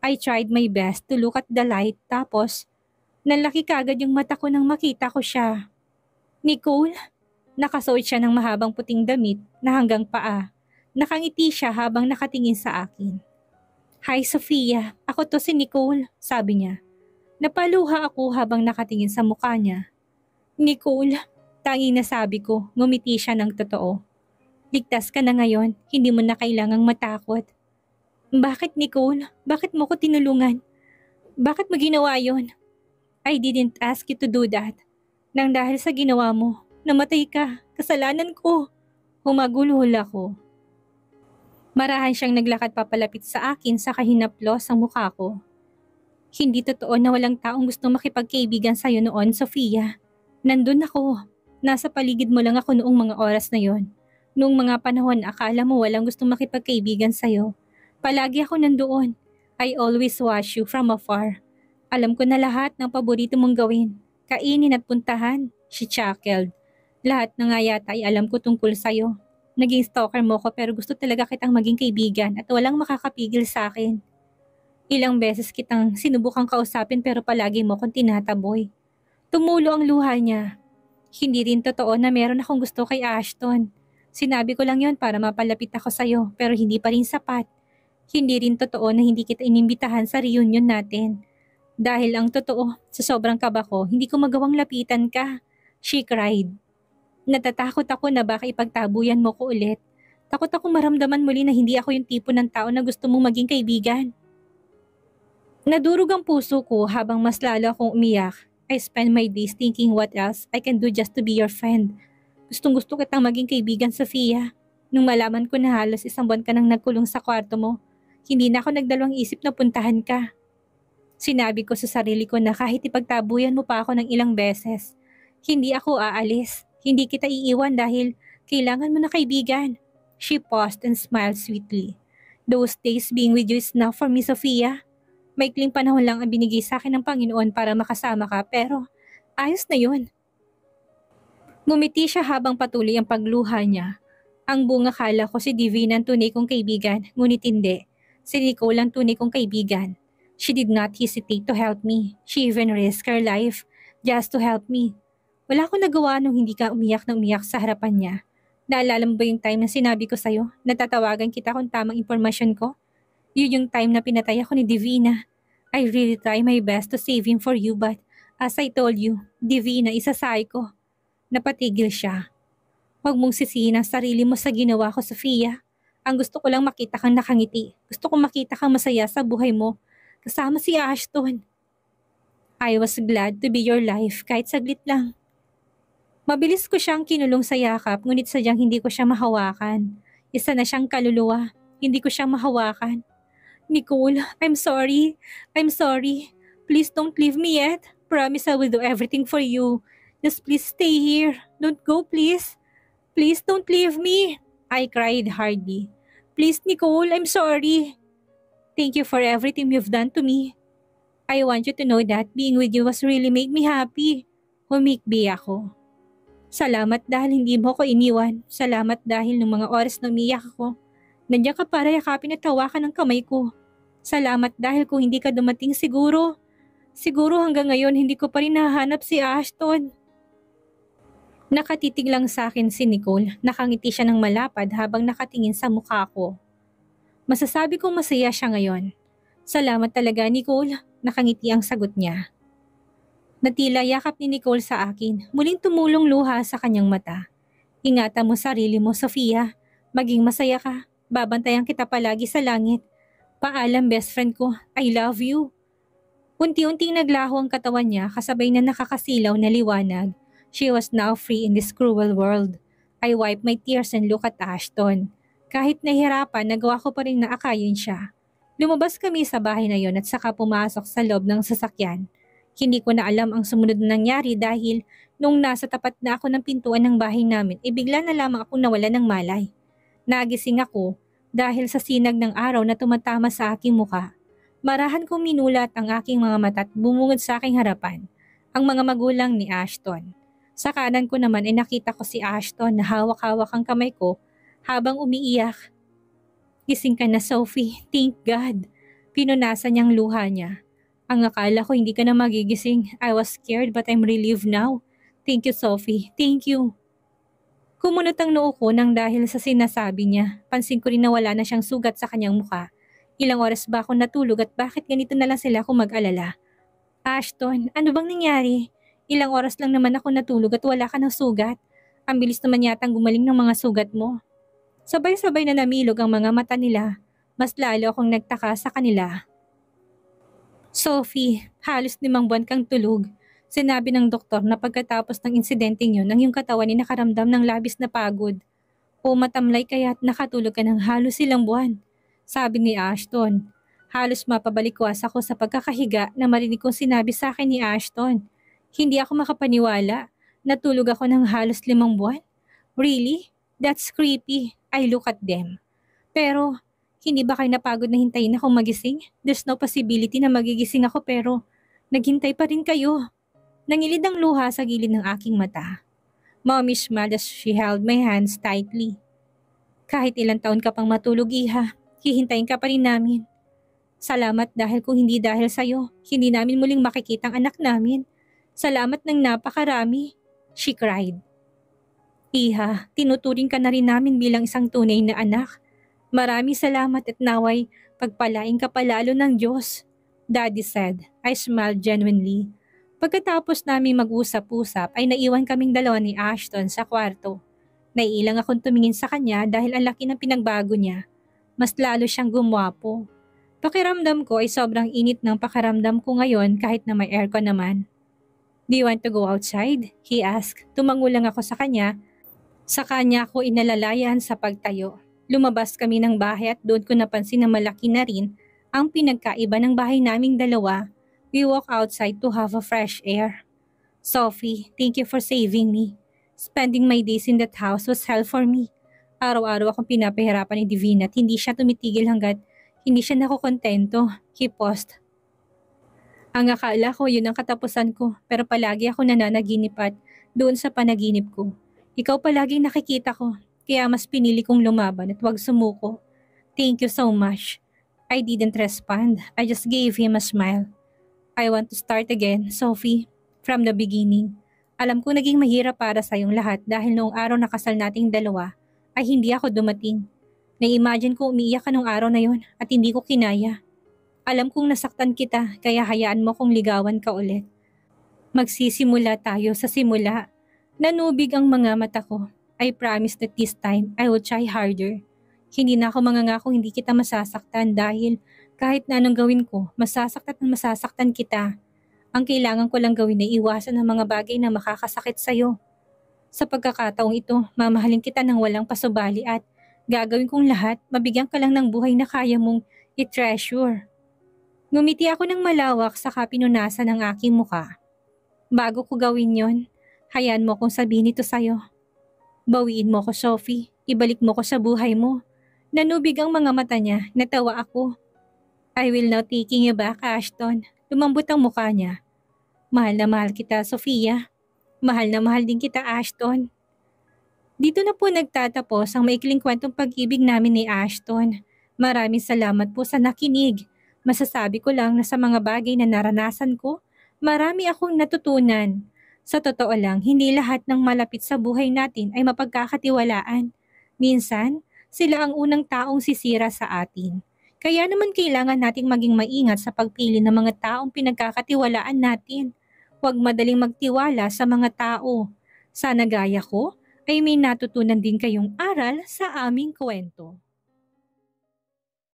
I tried my best to look at the light tapos nalaki kagad yung mata ko nang makita ko siya. Nicole? Nakasuot siya ng mahabang puting damit na hanggang paa. Nakangiti siya habang nakatingin sa akin. Hi Sofia, ako to si Nicole, sabi niya. Napaluha ako habang nakatingin sa mukha niya. Nicole, tanging nasabi ko, ngumiti siya ng totoo. Ligtas ka na ngayon, hindi mo na kailangang matakot. Bakit Nicole? Bakit mo ko tinulungan? Bakit mo ginawa yon? I didn't ask you to do that. Nang dahil sa ginawa mo, namatay ka, kasalanan ko. Humagulhol ako. Marahan siyang naglakad papalapit sa akin sa kahinaplos ang mukha ko. Hindi totoo na walang taong gustong makipagkaibigan sa'yo noon, Sofia. Nandun ako. Nasa paligid mo lang ako noong mga oras na yon. Noong mga panahon akala mo walang gustong makipagkaibigan sa'yo. Palagi ako nandoon. I always watch you from afar. Alam ko na lahat ng paborito mong gawin. Kainin at puntahan. She chuckled. Lahat na nga yata ay alam ko tungkol sa'yo. Naging stalker mo ko pero gusto talaga kitang maging kaibigan at walang makakapigil sa akin. Ilang beses kitang sinubukang kausapin pero palagi mo kong tinataboy. Tumulo ang luha niya. Hindi rin totoo na meron akong gusto kay Ashton. Sinabi ko lang yon para mapalapit ako sa'yo pero hindi pa rin sapat. Hindi rin totoo na hindi kita inimbitahan sa reunion natin. Dahil ang totoo, sa sobrang kaba ko, hindi ko magawang lapitan ka. She cried. Natatakot ako na baka ipagtabuyan mo ko ulit. Takot akong maramdaman muli na hindi ako yung tipo ng tao na gusto mong maging kaibigan. Nadurog ang puso ko habang mas lalo akong umiyak. I spend my days thinking what else I can do just to be your friend. Gustong gusto kitang maging kaibigan, Sofia. Nung malaman ko na halos isang buwan ka nang nagkulong sa kwarto mo, hindi na ako nagdalawang isip na puntahan ka. Sinabi ko sa sarili ko na kahit ipagtabuyan mo pa ako ng ilang beses, hindi ako aalis. Hindi kita iiwan dahil kailangan mo na kaibigan. She paused and smiled sweetly. Those days being with you is enough for me, Sofia. Maikling panahon lang ang binigay sa akin ng Panginoon para makasama ka pero ayos na yun. Ngumiti siya habang patuloy ang pagluha niya. Ang buong akala ko si Divina ang tunay kong kaibigan, ngunit hindi. Si Nicole ang tunay kong kaibigan. She did not hesitate to help me. She even risked her life just to help me. Wala akong nagawa nung hindi ka umiyak na umiyak sa harapan niya. Naalala mo ba yung time na sinabi ko sa'yo? Natatawagan kita kung tamang impormasyon ko? Yun yung time na pinatay ako ni Divina. I really try my best to save him for you but as I told you, Divina is a psycho. Napatigil siya. Huwag mong sisihin ang sarili mo sa ginawa ko, Sofia. Ang gusto ko lang makita kang nakangiti. Gusto kong makita kang masaya sa buhay mo. Kasama si Ashton. I was glad to be your life kahit saglit lang. Mabilis ko siyang kinulong sa yakap ngunit sadyang hindi ko siya mahawakan. Isa na siyang kaluluwa. Hindi ko siya mahawakan. Nicole, I'm sorry. I'm sorry. Please don't leave me yet. Promise I will do everything for you. Just please stay here. Don't go, please. Please don't leave me. I cried hardly. Please, Nicole, I'm sorry. Thank you for everything you've done to me. I want you to know that being with you was really make me happy. Humikbi ako. Salamat dahil hindi mo ko iniwan. Salamat dahil nung mga oras na umiyak ako, nandiyan ka para yakapin at hawakan ng kamay ko. Salamat dahil kung hindi ka dumating siguro hanggang ngayon hindi ko pa rin nahanap si Ashton. Nakatitig lang sa akin si Nicole, nakangiti siya ng malapad habang nakatingin sa mukha ko. Masasabi kong masaya siya ngayon. Salamat talaga, Nicole, nakangiti ang sagot niya. Natila yakap ni Nicole sa akin, muling tumulong luha sa kanyang mata. Ingatan mo sarili mo, Sofia. Maging masaya ka. Babantayan kita palagi sa langit. Paalam, best friend ko. I love you. Unti-unting naglaho ang katawan niya kasabay na nakakasilaw na liwanag. She was now free in this cruel world. I wiped my tears and looked at Ashton. Kahit nahihirapan, nagawa ko pa rin na akayin siya. Lumabas kami sa bahay na yon at saka pumasok sa loob ng sasakyan. Hindi ko na alam ang sumunod na nangyari dahil nung nasa tapat na ako ng pintuan ng bahay namin, bigla na lamang akong nawala ng malay. Nagising ako dahil sa sinag ng araw na tumatama sa aking muka. Marahan kong minulat ang aking mga mata at bumungod sa aking harapan, ang mga magulang ni Ashton. Sa kanan ko naman ay nakita ko si Ashton na hawak-hawak ang kamay ko habang umiiyak. Gising ka na, Sophie. Thank God. Pinunasan niyang luha niya. Ang akala ko hindi ka na magigising. I was scared but I'm relieved now. Thank you, Sophie. Thank you. Kumunot ang noo ko nang dahil sa sinasabi niya. Pansin ko rin na wala na siyang sugat sa kanyang mukha. Ilang oras ba ako natulog at bakit ganito na lang sila kung mag-alala? Ashton, ano bang nangyari? Ilang oras lang naman ako natulog at wala ka ng sugat. Ang bilis naman yatang gumaling ng mga sugat mo. Sabay-sabay na namilog ang mga mata nila. Mas lalo akong nagtaka sa kanila. Sophie, halos 5 buwan kang tulog. Sinabi ng doktor na pagkatapos ng insidenteng yun, ang iyong katawan ay nakaramdam ng labis na pagod. O matamlay kaya't nakatulog ka ng halos 1 buwan. Sabi ni Ashton. Halos mapabalikwas ako sa pagkakahiga na marinig kong sinabi sa akin ni Ashton. Hindi ako makapaniwala. Natulog ako ng halos 5 buwan. Really? That's creepy. I look at them. Pero, hindi ba kayo napagod na hintayin akong magising? There's no possibility na magigising ako pero naghintay pa rin kayo. Nangilid ang luha sa gilid ng aking mata. Mommy smiled as she held my hands tightly. Kahit ilang taon ka pang matulog, iha, hihintayin ka pa rin namin. Salamat dahil kung hindi dahil sa'yo, hindi namin muling makikita ang anak namin. Salamat ng napakarami. she cried. Iha, tinuturing ka na rin namin bilang isang tunay na anak. Maraming salamat at naway pagpalain ka palalo ng Diyos, Daddy said. I smiled genuinely. Pagkatapos namin mag-usap-usap ay naiwan kaming dalawa ni Ashton sa kwarto. Naiilang akong tumingin sa kanya dahil ang laki ng pinagbago niya. Mas lalo siyang gumwapo. Pakiramdam ko ay sobrang init ng pakiramdam ko ngayon kahit na may aircon naman. Do you want to go outside? He asked. Tumango lang ako sa kanya. Sa kanya ako inalalayan sa pagtayo. Lumabas kami ng bahay at doon ko napansin na malaki na rin ang pinagkaiba ng bahay naming dalawa. We walk outside to have a fresh air. Sophie, thank you for saving me. Spending my days in that house was hell for me. Araw-araw akong pinapahirapan ni Divina at hindi siya tumitigil hanggat hindi siya nakukontento. He paused. Ang akala ko yun ang katapusan ko pero palagi ako nananaginip at doon sa panaginip ko. Ikaw palaging nakikita ko, kaya mas pinili kong lumaban at wag sumuko. Thank you so much. I didn't respond. I just gave him a smile. I want to start again, Sophie, from the beginning. Alam ko naging mahirap para sa iyong lahat dahil noong araw na kasal nating dalawa ay hindi ako dumating. Na-imagine ko umiiyak ka noong araw na yon at hindi ko kinaya. Alam kong nasaktan kita kaya hayaan mo kong ligawan ka ulit. Magsisimula tayo sa simula. Nanubig ang mga mata ko. I promise that this time I will try harder. Hindi na ako mangangakong hindi kita masasaktan dahil kahit na anong gawin ko, masasaktan kita. Ang kailangan ko lang gawin ay iwasan ang mga bagay na makakasakit sa'yo. Sa pagkakataong ito, mamahalin kita ng walang pasubali at gagawin kong lahat, mabigyan ka lang ng buhay na kaya mong i-treasure. Ngumiti ako ng malawak sa pinunasan ng aking muka. Bago ko gawin yon, hayaan mo kong sabihin ito sa'yo. Bawiin mo ko, Sophie. Ibalik mo ko sa buhay mo. Nanubig ang mga mata niya. Natawa ako. I will now taking you back, Ashton. Lumambot ang mukha niya. Mahal na mahal kita, Sofia. Mahal na mahal din kita, Ashton. Dito na po nagtatapos ang maikling kwentong pag-ibig namin ni Ashton. Maraming salamat po sa nakinig. Masasabi ko lang na sa mga bagay na naranasan ko, marami akong natutunan. Sa totoo lang, hindi lahat ng malapit sa buhay natin ay mapagkakatiwalaan. Minsan, sila ang unang taong sisira sa atin. Kaya naman kailangan nating maging maingat sa pagpili ng mga taong pinagkakatiwalaan natin. Huwag madaling magtiwala sa mga tao. Sana gaya ko ay may natutunan din kayong aral sa aming kwento.